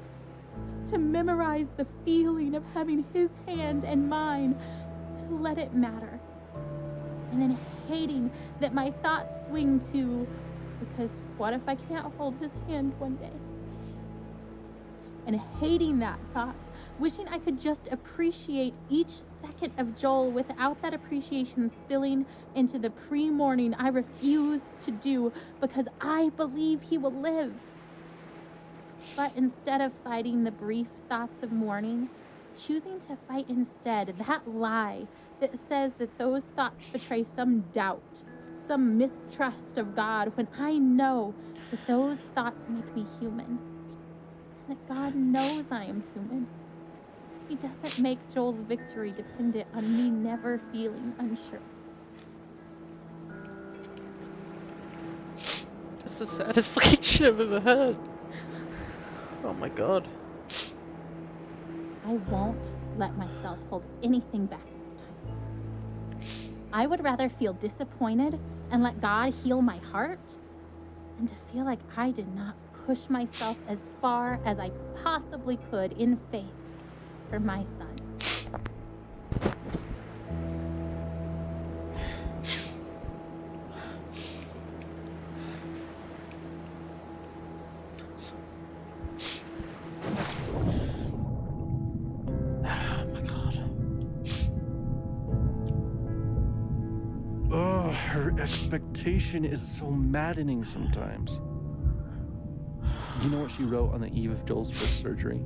to memorize the feeling of having his hand and mine, to let it matter, and then hating that my thoughts swing to, because what if I can't hold his hand one day? And hating that thought, wishing I could just appreciate each second of Joel without that appreciation spilling into the pre-morning I refuse to do because I believe he will live. But instead of fighting the brief thoughts of mourning, choosing to fight instead that lie that says that those thoughts betray some doubt, some mistrust of God, when I know that those thoughts make me human, and that God knows I am human. He doesn't make Joel's victory dependent on me never feeling unsure. That's the saddest fucking shit I've ever heard. Oh my god. I won't let myself hold anything back this time. I would rather feel disappointed and let God heal my heart than to feel like I did not push myself as far as I possibly could in faith for my son. expectation is so maddening sometimes. You know what she wrote on the eve of Joel's first surgery?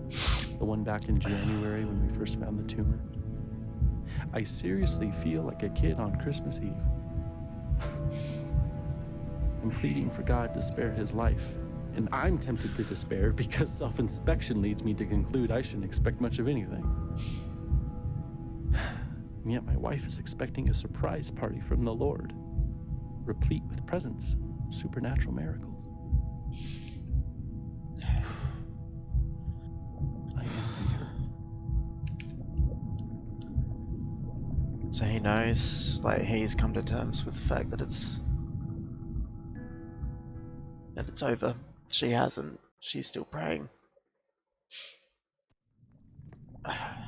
The one back in January when we first found the tumor? I seriously feel like a kid on Christmas Eve. I'm pleading for God to spare his life. And I'm tempted to despair because self-inspection leads me to conclude I shouldn't expect much of anything. And yet my wife is expecting a surprise party from the Lord, replete with presents and supernatural miracles. I envy her. So he knows, like, he's come to terms with the fact that it's over. She hasn't. She's still praying. I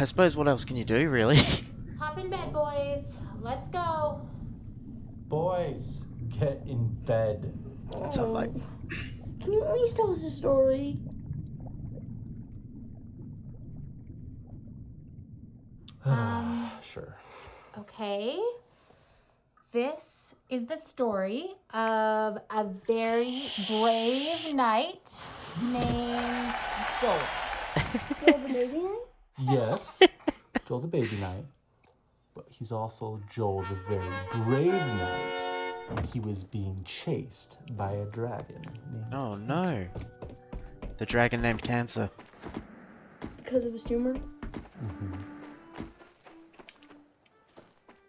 suppose what else can you do, really? Hop in bed, boys. Let's go. Boys, get in bed. That's not like. Can you at least tell us a story? Sure. Okay. This is the story of a very brave knight named Joel. Joel the baby knight? Yes, Joel the baby knight, but he's also Joel the very brave knight, and he was being chased by a dragon named Oh no. The dragon named Cancer. Because of his tumor? Mm-hmm.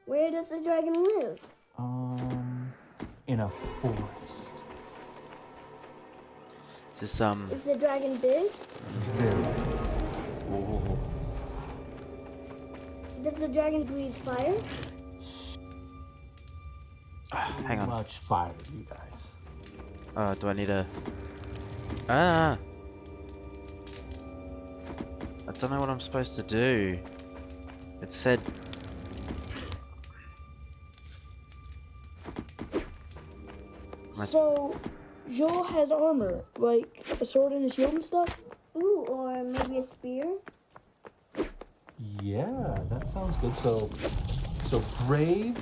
Where does the dragon live? In a forest. Is this Is the dragon big? Very. Ooh. Does the dragon breathe fire? Hang on. Much fire, you guys. Do I need a... I don't know what I'm supposed to do. It said... So, Joel has armor, like a sword and a shield and stuff? Ooh, or maybe a spear? Yeah, that sounds good. So brave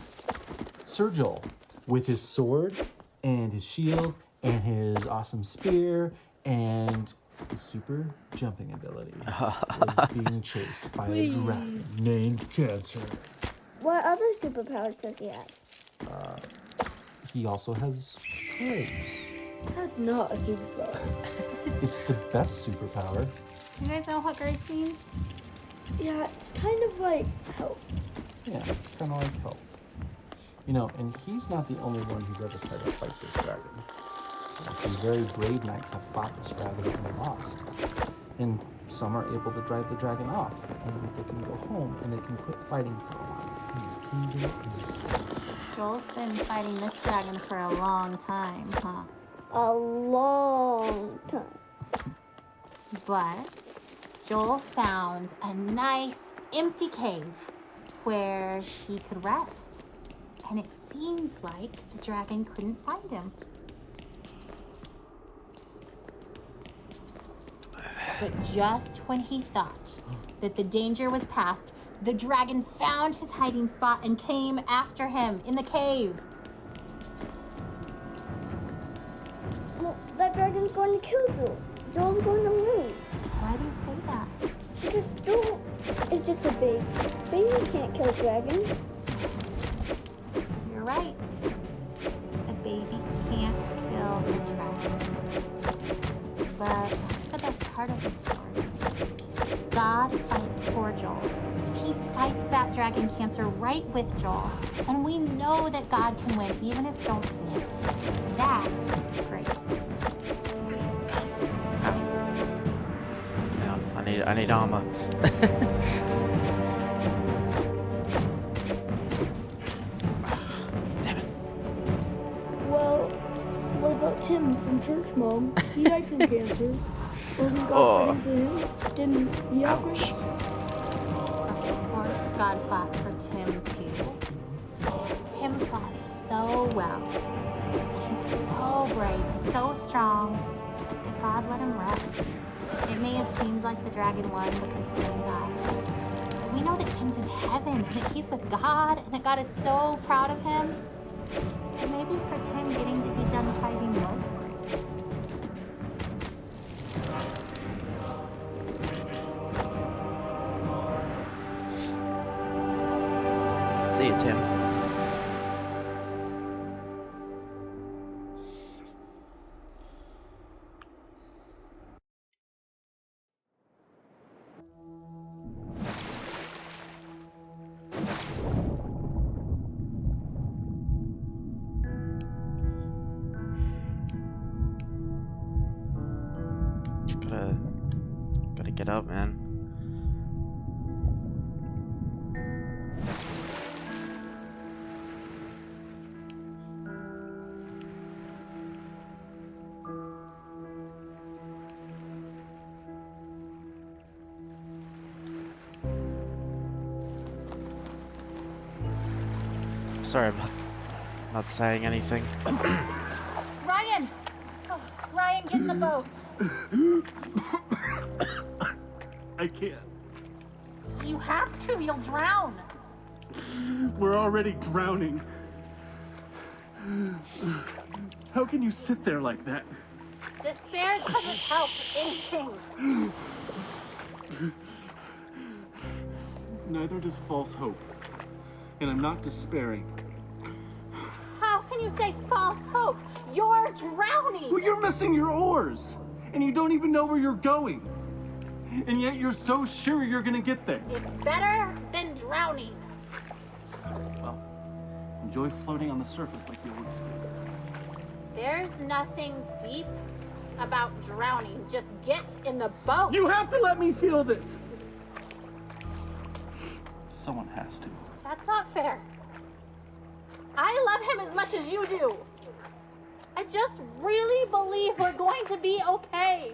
Sir Joel with his sword and his shield and his awesome spear and his super jumping ability was being chased by a dragon named Cancer. What other superpowers does he have? He also has grace. That's not a superpower. It's the best superpower. You guys know what grace means? Yeah, it's kind of like help. Yeah, it's kind of like help. You know, and he's not the only one who's ever tried to fight this dragon. Some very brave knights have fought this dragon and lost. And some are able to drive the dragon off, and they can go home and they can quit fighting for a while. And the kingdom is safe. Joel's been fighting this dragon for a long time, huh? A long time. But Joel found a nice empty cave where he could rest. And it seems like the dragon couldn't find him. But just when he thought that the danger was past, the dragon found his hiding spot and came after him in the cave. Well, that dragon's going to kill Joel. Joel's going to lose. Why do you say that? Because Joel is just a baby. Baby can't kill dragons. You're right. A baby can't kill the dragon. But that's the best part of the story. God fights for Joel. So he fights that dragon Cancer right with Joel. And we know that God can win even if Joel can't. That's grace. Yeah, I need armor. Damn it. Well, what about Tim from Church Mom? He died from cancer. Wasn't God fighting for him? Didn't he have grace? Of course, God fought for Tim too. Tim fought so well. And he was so brave and so strong. And God let him rest. It may have seemed like the dragon won because Tim died. But But we know that Tim's in heaven, and that he's with God, and that God is so proud of him. So maybe for Tim, getting to be done fighting was great. See you, Tim. Gotta get up, man. Sorry, I'm not saying anything. Ryan! Oh, Ryan, get in the boat. I can't. You have to, you'll drown. We're already drowning. How can you sit there like that? Despair doesn't help anything. Neither does false hope. And I'm not despairing. How can you say false hope? You're drowning. Well, you're missing your oars. And you don't even know where you're going. And yet you're so sure you're gonna get there. It's better than drowning. Well, enjoy floating on the surface like you always do. There's nothing deep about drowning. Just get in the boat. You have to let me feel this. Someone has to. That's not fair. I love him as much as you do. I just really believe we're going to be okay.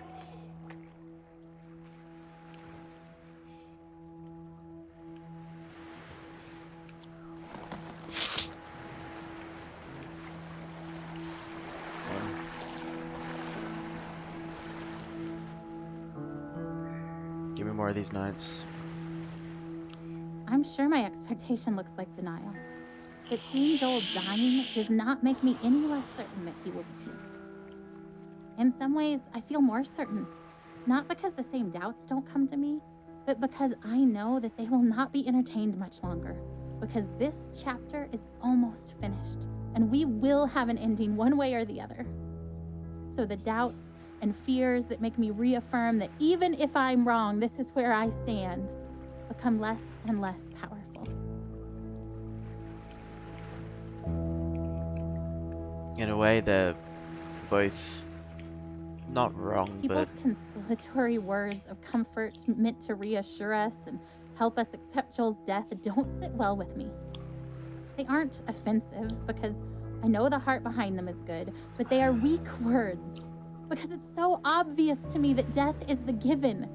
Give me more of these notes. I'm sure my expectation looks like denial. But seeing Joel dying does not make me any less certain that he will be healed. In some ways, I feel more certain, not because the same doubts don't come to me, but because I know that they will not be entertained much longer, because this chapter is almost finished, and we will have an ending one way or the other. So the doubts and fears that make me reaffirm that even if I'm wrong, this is where I stand, become less and less powerful. In a way, they're both not wrong, People's but consolatory words of comfort meant to reassure us and help us accept Joel's death don't sit well with me. They aren't offensive because I know the heart behind them is good, but they are weak words because it's so obvious to me that death is the given.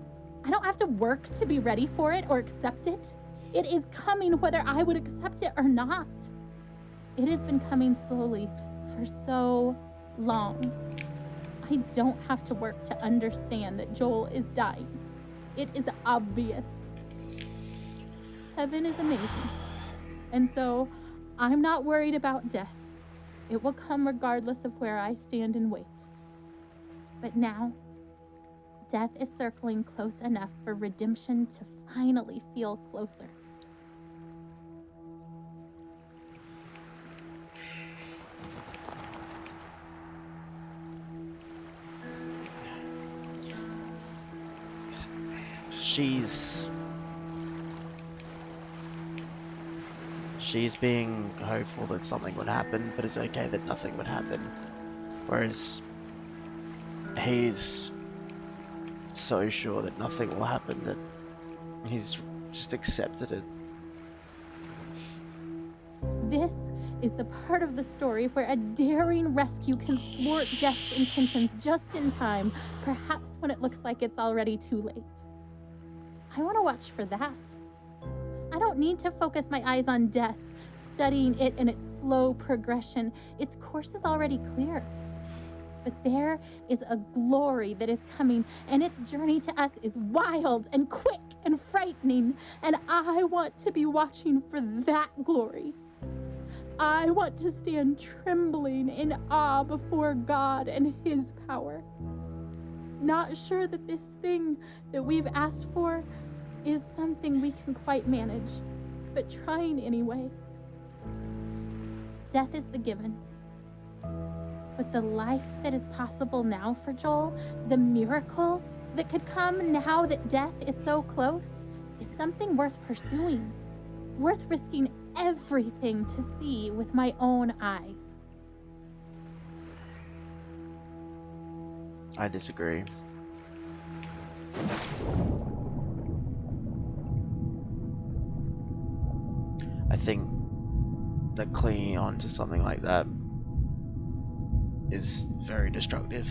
I don't have to work to be ready for it or accept it. It is coming whether I would accept it or not. It has been coming slowly for so long. I don't have to work to understand that Joel is dying. It is obvious. Heaven is amazing. And so I'm not worried about death. It will come regardless of where I stand and wait. But now, death is circling close enough for redemption to finally feel closer. She's being hopeful that something would happen, but it's okay that nothing would happen. Whereas he's so sure that nothing will happen that he's just accepted it. This is the part of the story where a daring rescue can thwart Death's intentions just in time, perhaps when it looks like it's already too late. I want to watch for that. I don't need to focus my eyes on Death, studying it in its slow progression. Its course is already clear. But there is a glory that is coming, and its journey to us is wild and quick and frightening, and I want to be watching for that glory. I want to stand trembling in awe before God and His power. Not sure that this thing that we've asked for is something we can quite manage, but trying anyway. Death is the given. But the life that is possible now for Joel, the miracle that could come now that death is so close, is something worth pursuing, worth risking everything to see with my own eyes. I disagree. I think that clinging on to something like that is very destructive.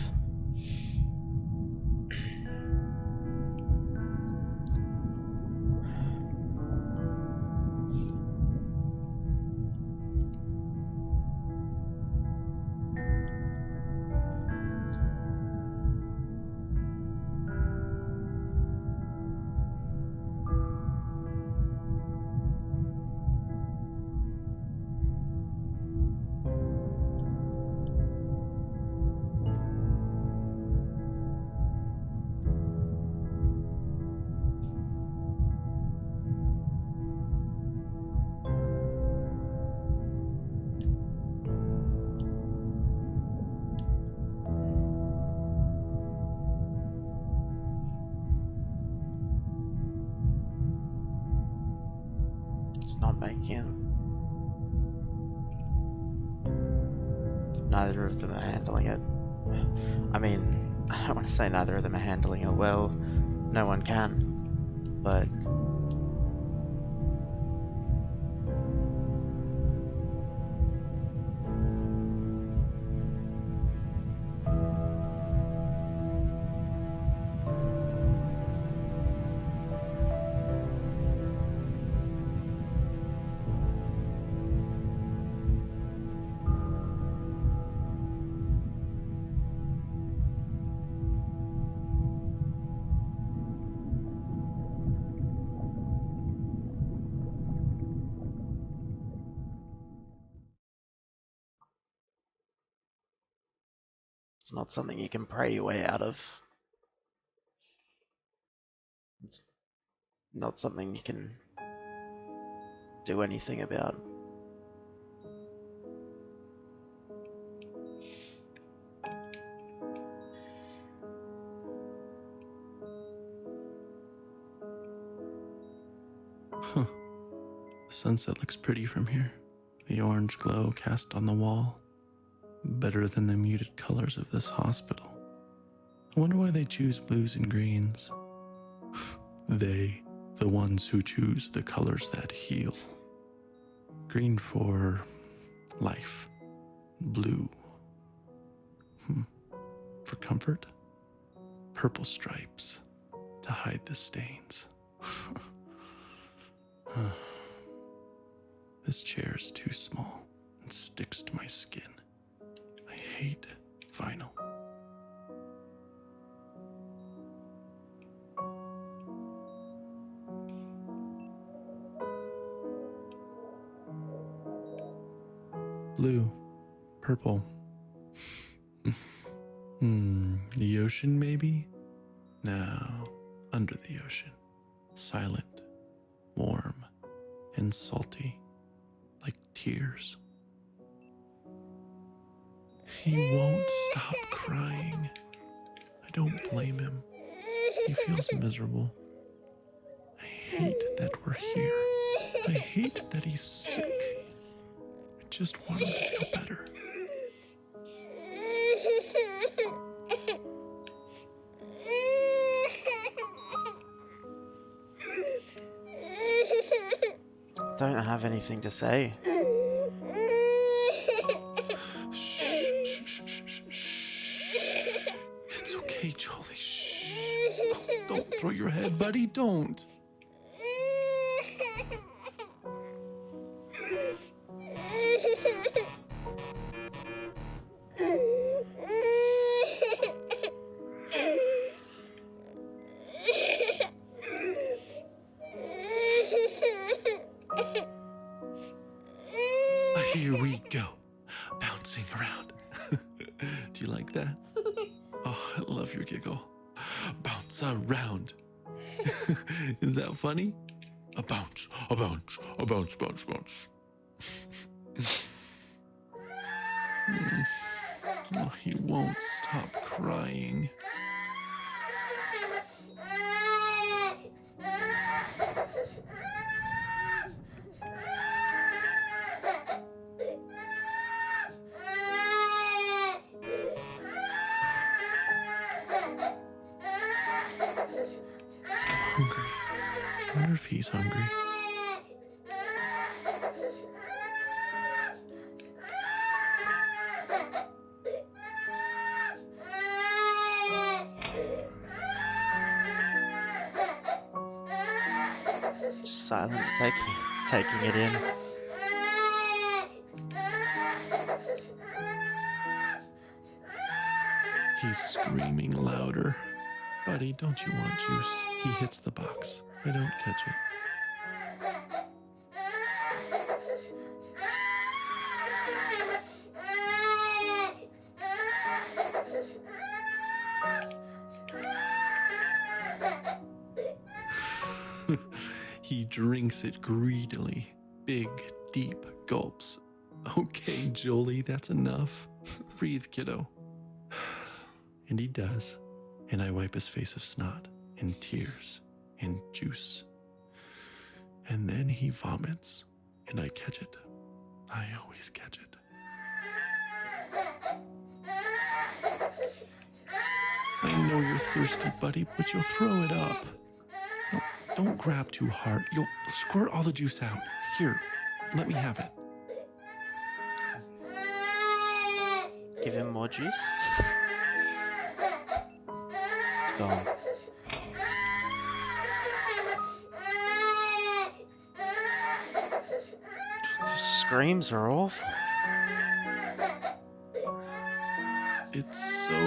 It's not making it. Neither of them are handling it. I mean, I don't want to say neither of them are handling it well. No one can. But it's not something you can pray your way out of. It's not something you can do anything about. Huh. The sunset looks pretty from here. The orange glow cast on the wall. Better than the muted colors of this hospital. I wonder why they choose blues and greens. They, the ones who choose the colors that heal. Green for life. Blue. For comfort. Purple stripes to hide the stains. This chair is too small and sticks to my skin. I hate vinyl. Blue, purple. The ocean, maybe? No, under the ocean. Silent, warm, and salty, like tears. He won't stop crying. I don't blame him. He feels miserable. I hate that we're here. I hate that he's sick. I just want him to feel better. Don't have anything to say. It's okay, Jolie. Shh. Don't throw your head, buddy. Don't. around. Do you like that? Oh, I love your giggle. Bounce around. Is that funny? A bounce, a bounce, a bounce, bounce, bounce. Oh, he won't stop crying. Hungry. I wonder if he's hungry. Just silent, taking it in. He's screaming louder. Buddy, don't you want juice? He hits the box. I don't catch it. He drinks it greedily. Big, deep gulps. Okay, Jolie, that's enough. Breathe, kiddo. And he does. And I wipe his face of snot and tears and juice. And then he vomits, and I catch it. I always catch it. I know you're thirsty, buddy, but you'll throw it up. No, don't grab too hard. You'll squirt all the juice out. Here, let me have it. Give him more juice. It's gone. The screams are awful. It's so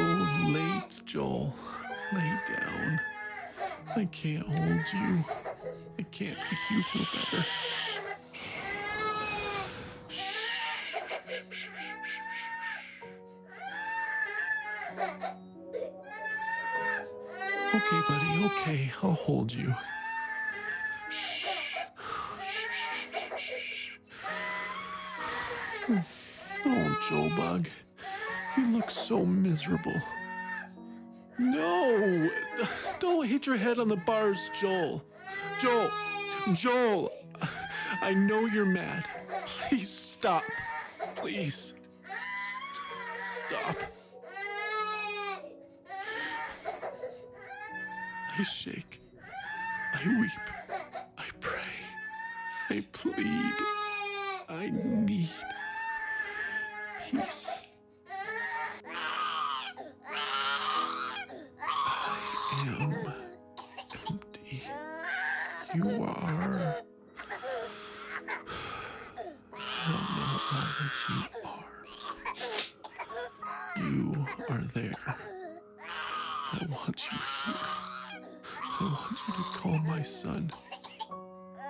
late, Joel. Lay down. I can't hold you. I can't make you feel better. Okay, buddy, okay. I'll hold you. Oh, Joel Bug. You look so miserable. No! Don't hit your head on the bars, Joel. Joel! I know you're mad. Please stop. Please. Stop. I shake. I weep. I pray. I plead. I need peace. I am empty. You are. I don't know all that you are. You are there. I want you here. I want you to call my son. I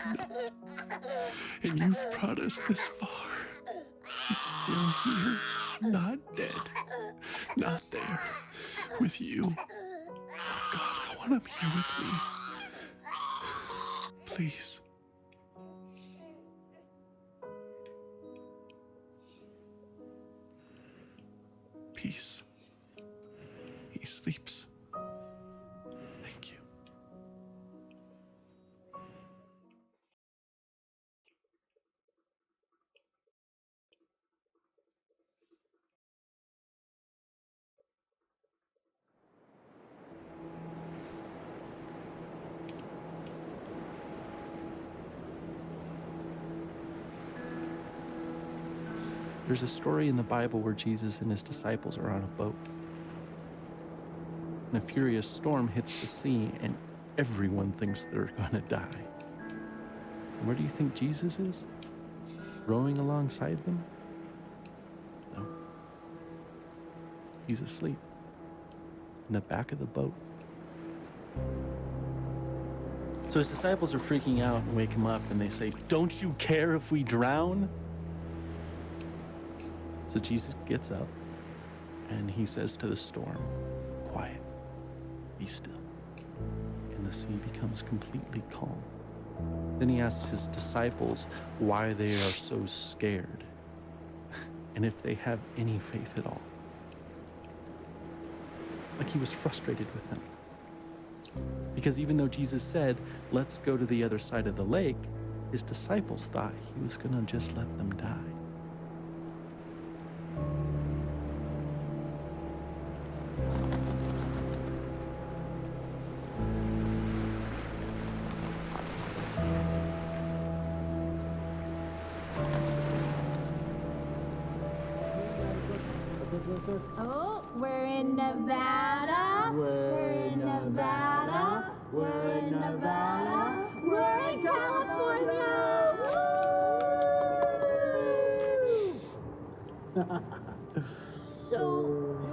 cannot. And you've brought us this far. He's still here, not dead, not there, with you. Oh God, I want him here with me. Please. Peace. He sleeps. Thank you. There's a story in the Bible where Jesus and his disciples are on a boat. And a furious storm hits the sea, and everyone thinks they're gonna die. And where do you think Jesus is? Rowing alongside them? No. He's asleep in the back of the boat. So his disciples are freaking out and wake him up, and they say, "Don't you care if we drown?" So Jesus gets up and he says to the storm, "Quiet, be still." And the sea becomes completely calm. Then he asks his disciples why they are so scared and if they have any faith at all. Like he was frustrated with them. Because even though Jesus said, "Let's go to the other side of the lake," his disciples thought he was going to just let them die. Oh, we're in Nevada. We're in Nevada. We're in Nevada. We're in California. So,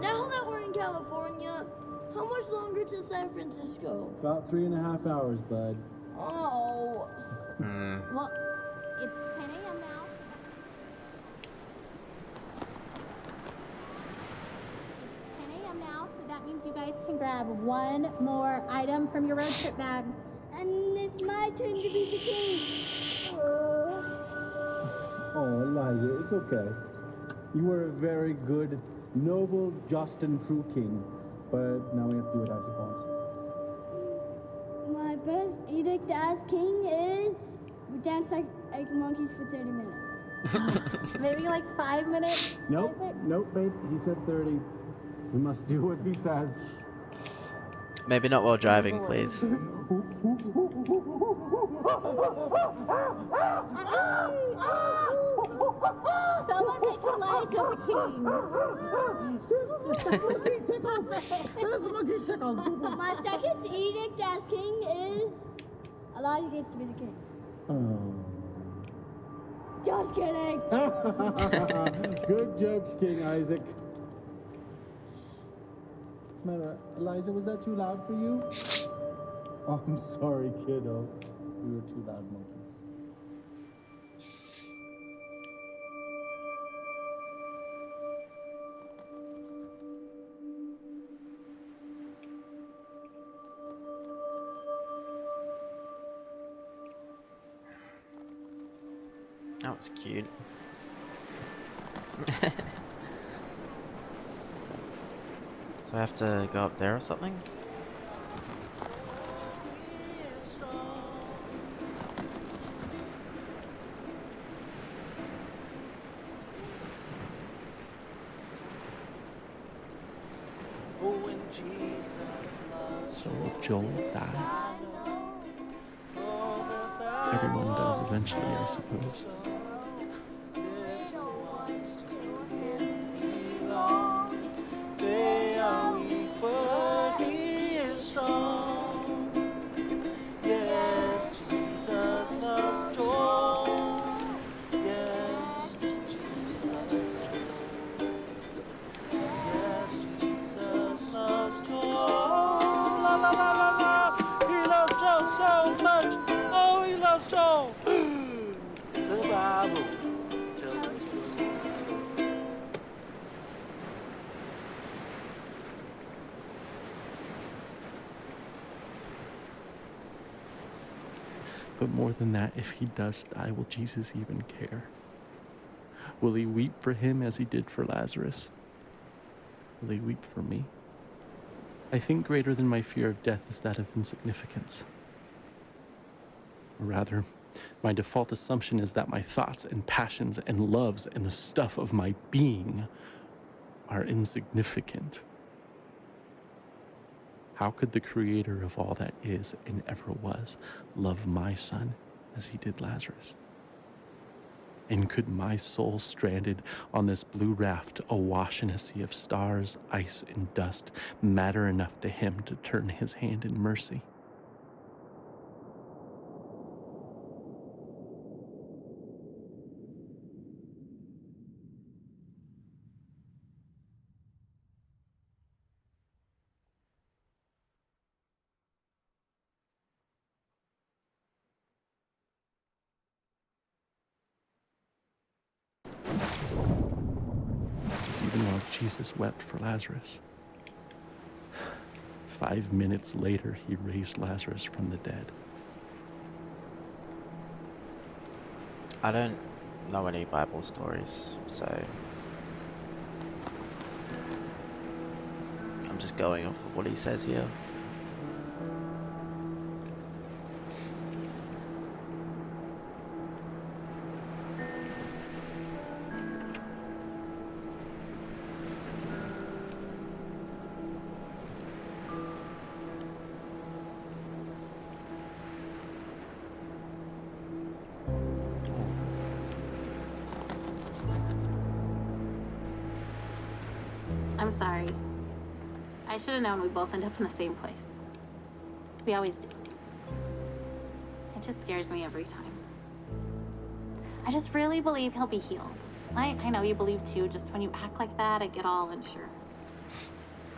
now that we're in California, how much longer to San Francisco? About 3.5 hours, bud. Oh. Well, it's 10 a.m. now. It's 10 a.m. now, so that means you guys can grab one more item from your road trip bags. And it's my turn to be the king. Oh, Elijah, it's okay. You were a very good, noble, just, and true king. But now we have to do it, I suppose. My first edict as king is we dance like monkeys for 30 minutes. Maybe like 5 minutes. Nope, Isaac? nope, babe. He said 30. We must do what he says. Maybe not while driving, please. Someone make Elijah the king. Monkey tickles. There's monkey tickles, people. My second edict as king is Elijah gets to be the king. Oh. Just kidding. Good joke, King Isaac. What's the matter, Elijah? Was that too loud for you? Oh, I'm sorry, kiddo. We were two loud monkeys. That was cute. So I have to go up there or something? So Joel died. Everyone does eventually, I suppose. They are weak, but he is strong. Yes, Jesus loves Joel. Yes, Jesus loves Joel. Yes, Jesus loves Joel. La la la la la. He loves Joel so much. Oh, he loves Joel. The Bible tells me so. But more than that, if he does die, will Jesus even care? Will he weep for him as he did for Lazarus? Will he weep for me? I think greater than my fear of death is that of insignificance. Or rather, my default assumption is that my thoughts and passions and loves and the stuff of my being are insignificant. How could the creator of all that is and ever was love my son as he did Lazarus? And could my soul stranded on this blue raft awash in a sea of stars, ice, and dust matter enough to him to turn his hand in mercy? even while Jesus wept for Lazarus. 5 minutes later, he raised Lazarus from the dead. I don't know any Bible stories, so I'm just going off of what he says here. I'm sorry. I should have known we'd both end up in the same place. We always do. It just scares me every time. I just really believe he'll be healed. I know you believe too, just when you act like that, I get all unsure.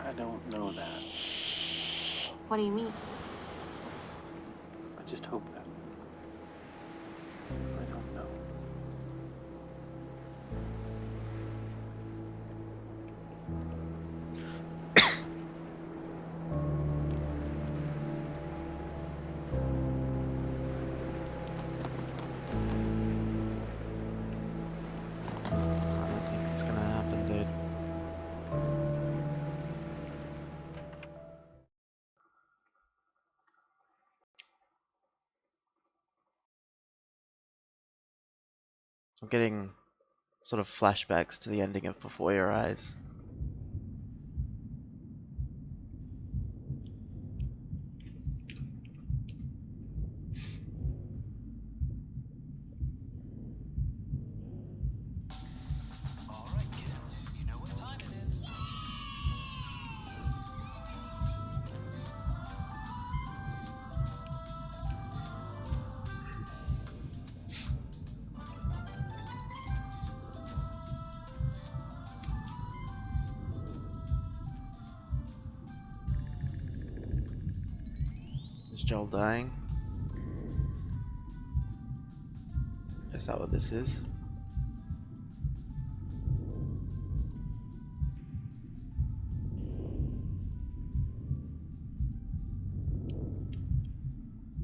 I don't know that. What do you mean? I just hope that. I don't know. I don't think it's gonna happen, dude. I'm getting sort of flashbacks to the ending of Before Your Eyes. Is Joel dying? Is that what this is?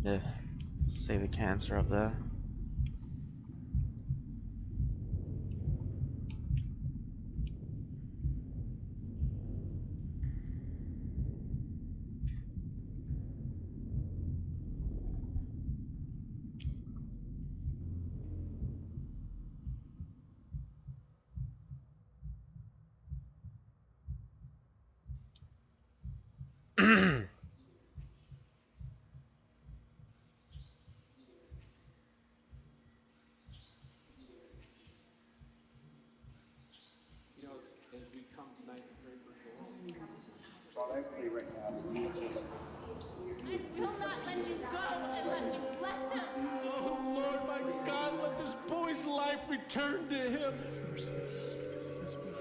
Yeah. See the cancer up there. I will not let you go unless you bless him. Oh, Lord, my God, let this boy's life return to him. Have mercy on us because he is weak.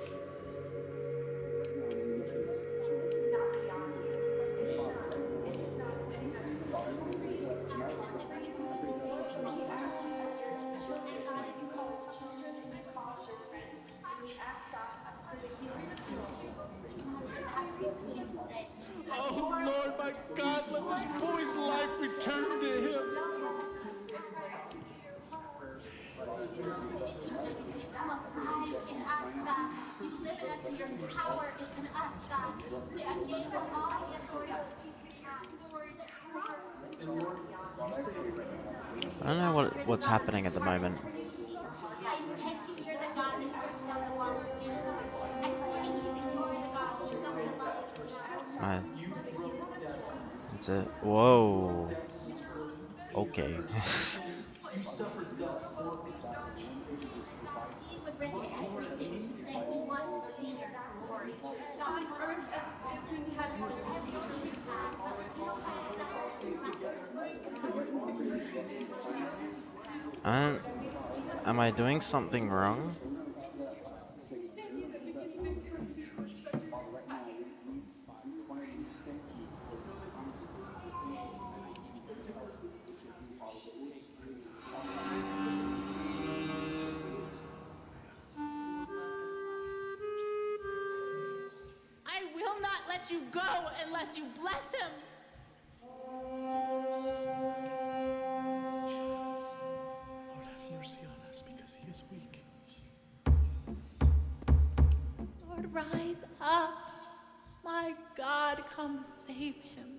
Oh, Lord, my God, let this boy's life return to him. I don't know what's happening at the moment. I thank you, you're the God that brings down the walls of Jericho. I thank you that you're the God who's done the light. It's a whoa. Okay. You suffered death for us. He would risk everything to say he wants to see your glory. God, on earth as it is in heaven. Am I doing something wrong? let you go unless you bless him. Lord, have mercy on us because he is weak. Lord, rise up. My God, come save him.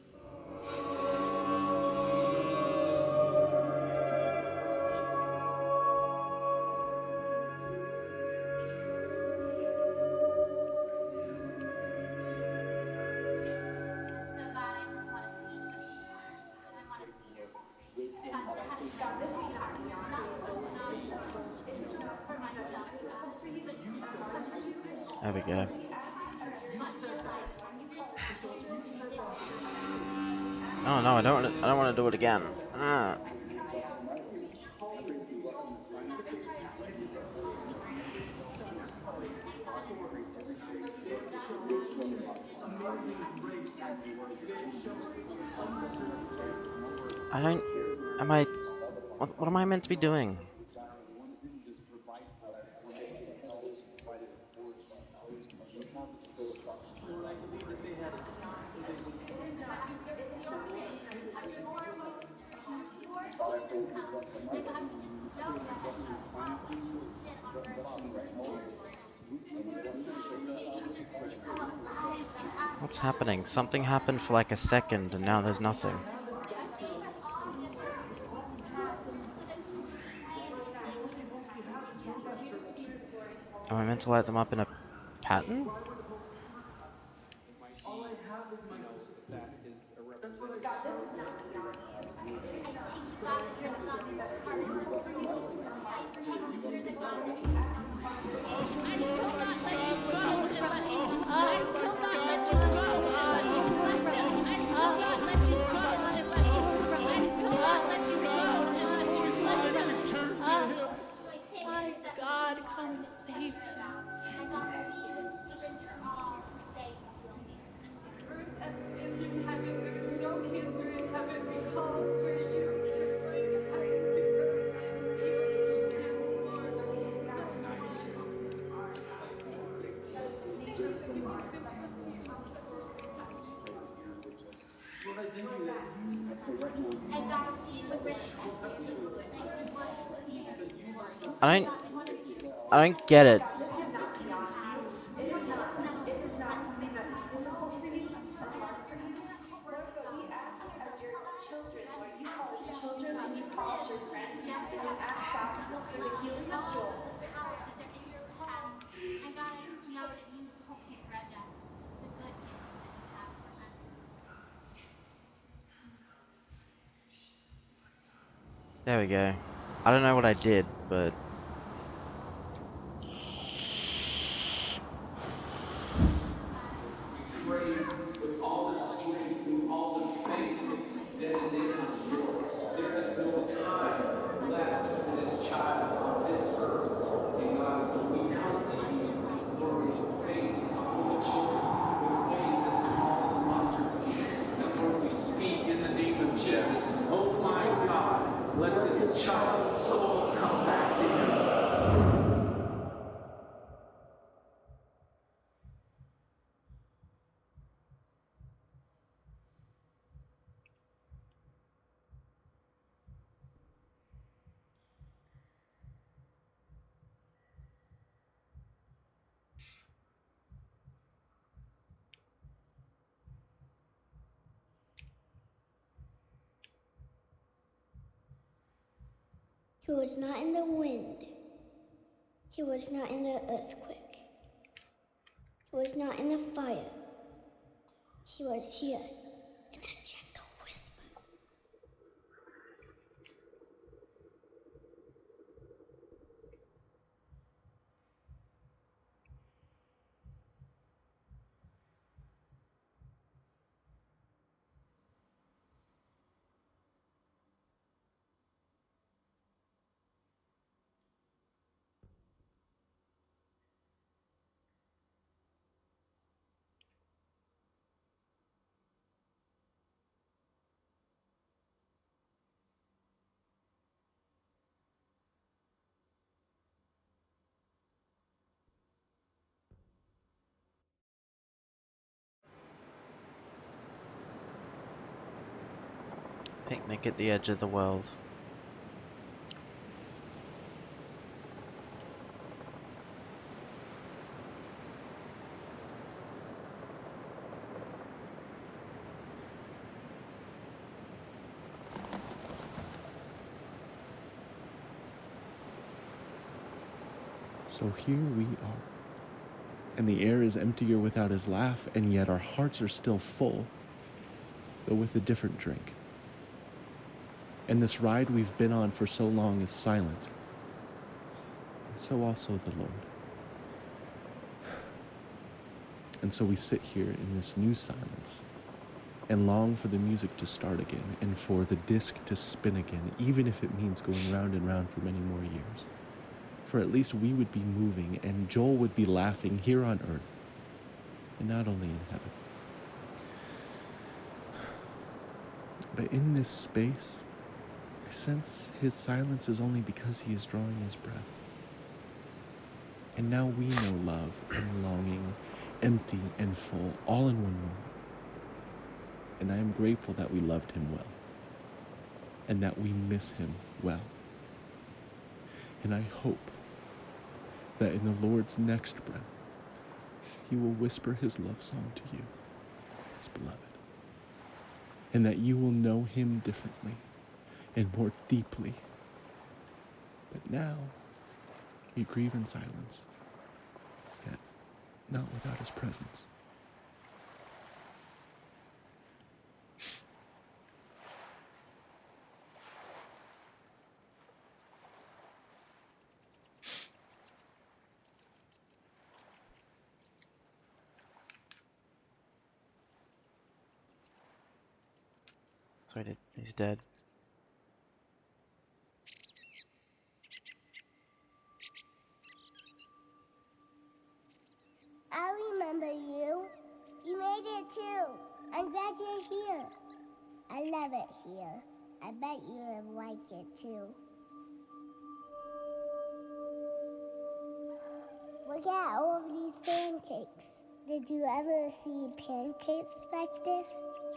There we go. Oh no, I don't want to do it again. I don't. Am I? What am I meant to be doing? What's happening? Something happened for like a second and now there's nothing. Am I meant to light them up in a pattern? All I have is my that is a representation. God, this is not beyond you. God, that you're the loving heart and hope for you. I will not let you go unless you I will not let you go unless you bless him. I will not let you go unless you I will not let you go unless you bless him. My God, come save him. And God, we surrender all to say you will answer. Earth as it is in heaven, there's no cancer in heaven. We call for you to bring heaven to earth. Lord, I thank you that And God, we would risk everything to say we want to see you. I don't get it. God, this is not beyond you. It is not something that's difficult for you or hard for you. Lord, but we ask as your children, Lord, you call us children and you call us your friends. And we ask God for the healing of Joel. And God, I just know that you don't begrudge us the good gifts that you have for us. There we go. I don't know what I did, but Pray with all the strength, with all the faith that is in us, Lord. There is no time left for this child on this earth. And God, so we come to you, Lord, with faith in our little children, with faith as small as a mustard seed. And Lord, we speak in the name of Jesus. Oh my God, let this child's soul come back to you. He was not in the wind. He was not in the earthquake. He was not in the fire. He was here in a gentle whisper. Picnic at the edge of the world. So here we are. And the air is emptier without his laugh, and yet our hearts are still full, though with a different drink. And this ride we've been on for so long is silent, and so also the Lord. And so we sit here in this new silence and long for the music to start again and for the disc to spin again, even if it means going round and round for many more years. For at least we would be moving and Joel would be laughing here on earth and not only in heaven. But in this space, I sense his silence is only because he is drawing his breath. And now we know love and longing, empty and full, all in one moment. And I am grateful that we loved him well, and that we miss him well. And I hope that in the Lord's next breath, he will whisper his love song to you, his beloved, and that you will know him differently and more deeply. But now, we grieve in silence, yet not without his presence. So he's dead. I remember you. You made it too. I'm glad you're here. I love it here. I bet you have liked it too. Look at all of these pancakes. Did you ever see pancakes like this?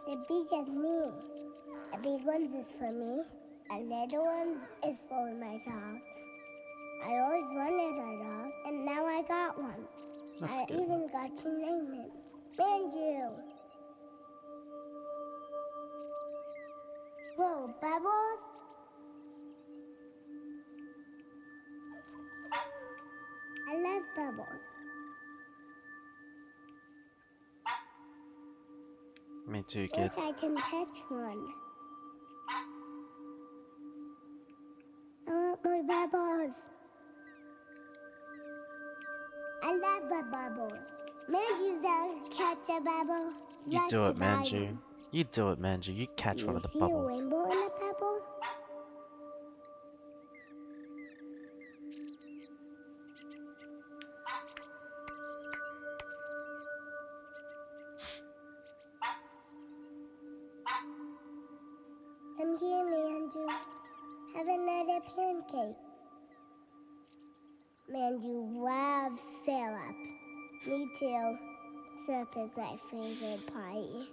They're big as me. A big one is for me. A little one is for my dog. I always wanted a dog, and now I got one. That's I good. even got to name him Manju. Whoa, Bubbles? I love Bubbles. Me too, kid. Look, I can catch one. I want more Bubbles. I love the bubbles. Manju's down catch a bubble. She You likes do to it, buy Manju. them. You do it, Manju. You catch Do one you of the see a bubbles. rainbow in a pebble? Come here, Manju. Have another pancake. Manju loves syrup. Me too. Syrup is my favorite pie.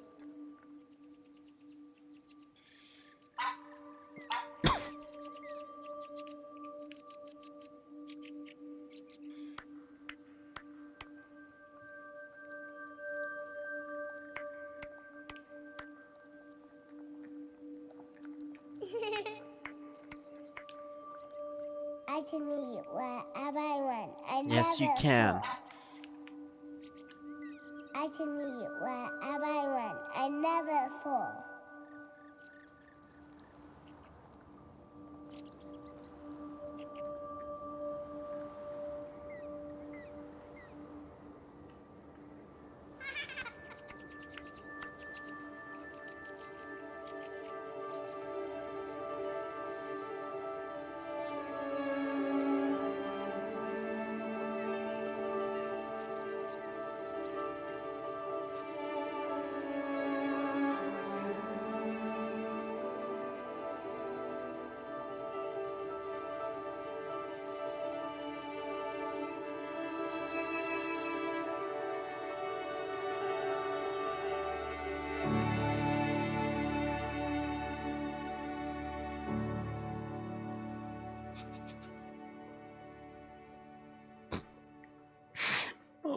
I can eat whatever I want. I Yes, you never can. fall. I can eat whatever I want. I never fall.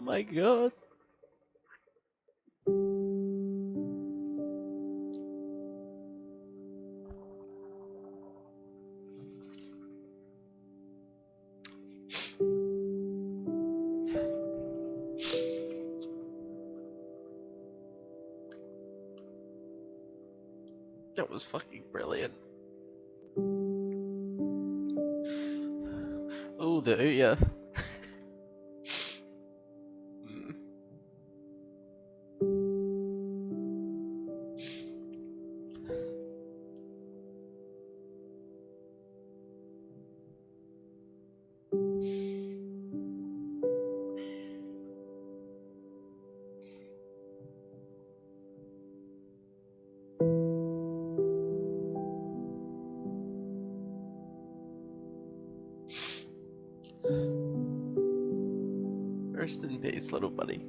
my god. That was fucking brilliant. Oh, the Ouya. Rest in peace, little buddy.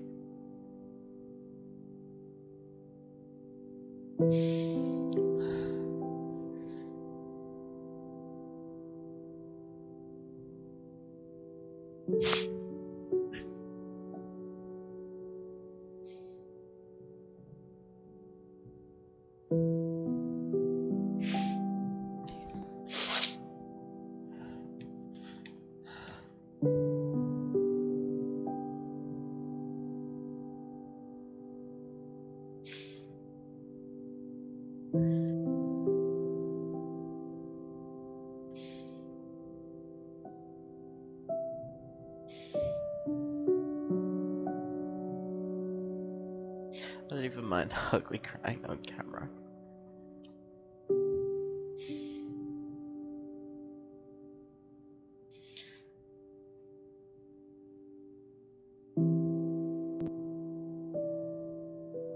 I don't even mind ugly crying on camera.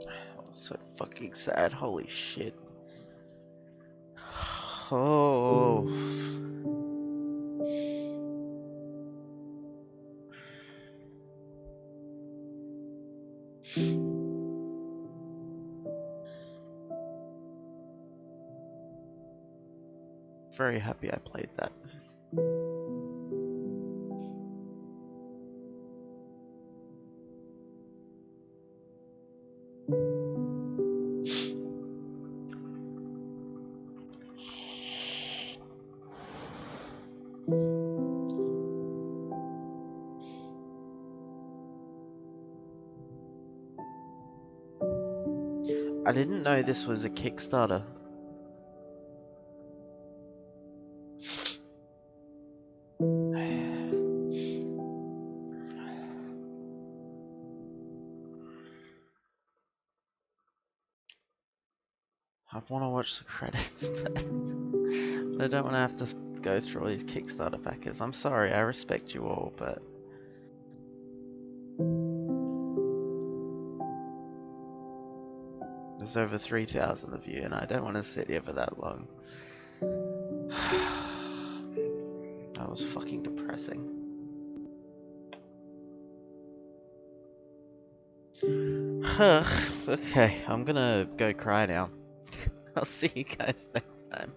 That was so fucking sad, holy shit. Oh. Very happy I played that. I didn't know this was a Kickstarter. I want to watch the credits, but I don't want to have to go through all these Kickstarter backers. I'm sorry, I respect you all, but there's over 3,000 of you, and I don't want to sit here for that long. That was fucking depressing. Okay, I'm gonna go cry now. I'll see you guys next time.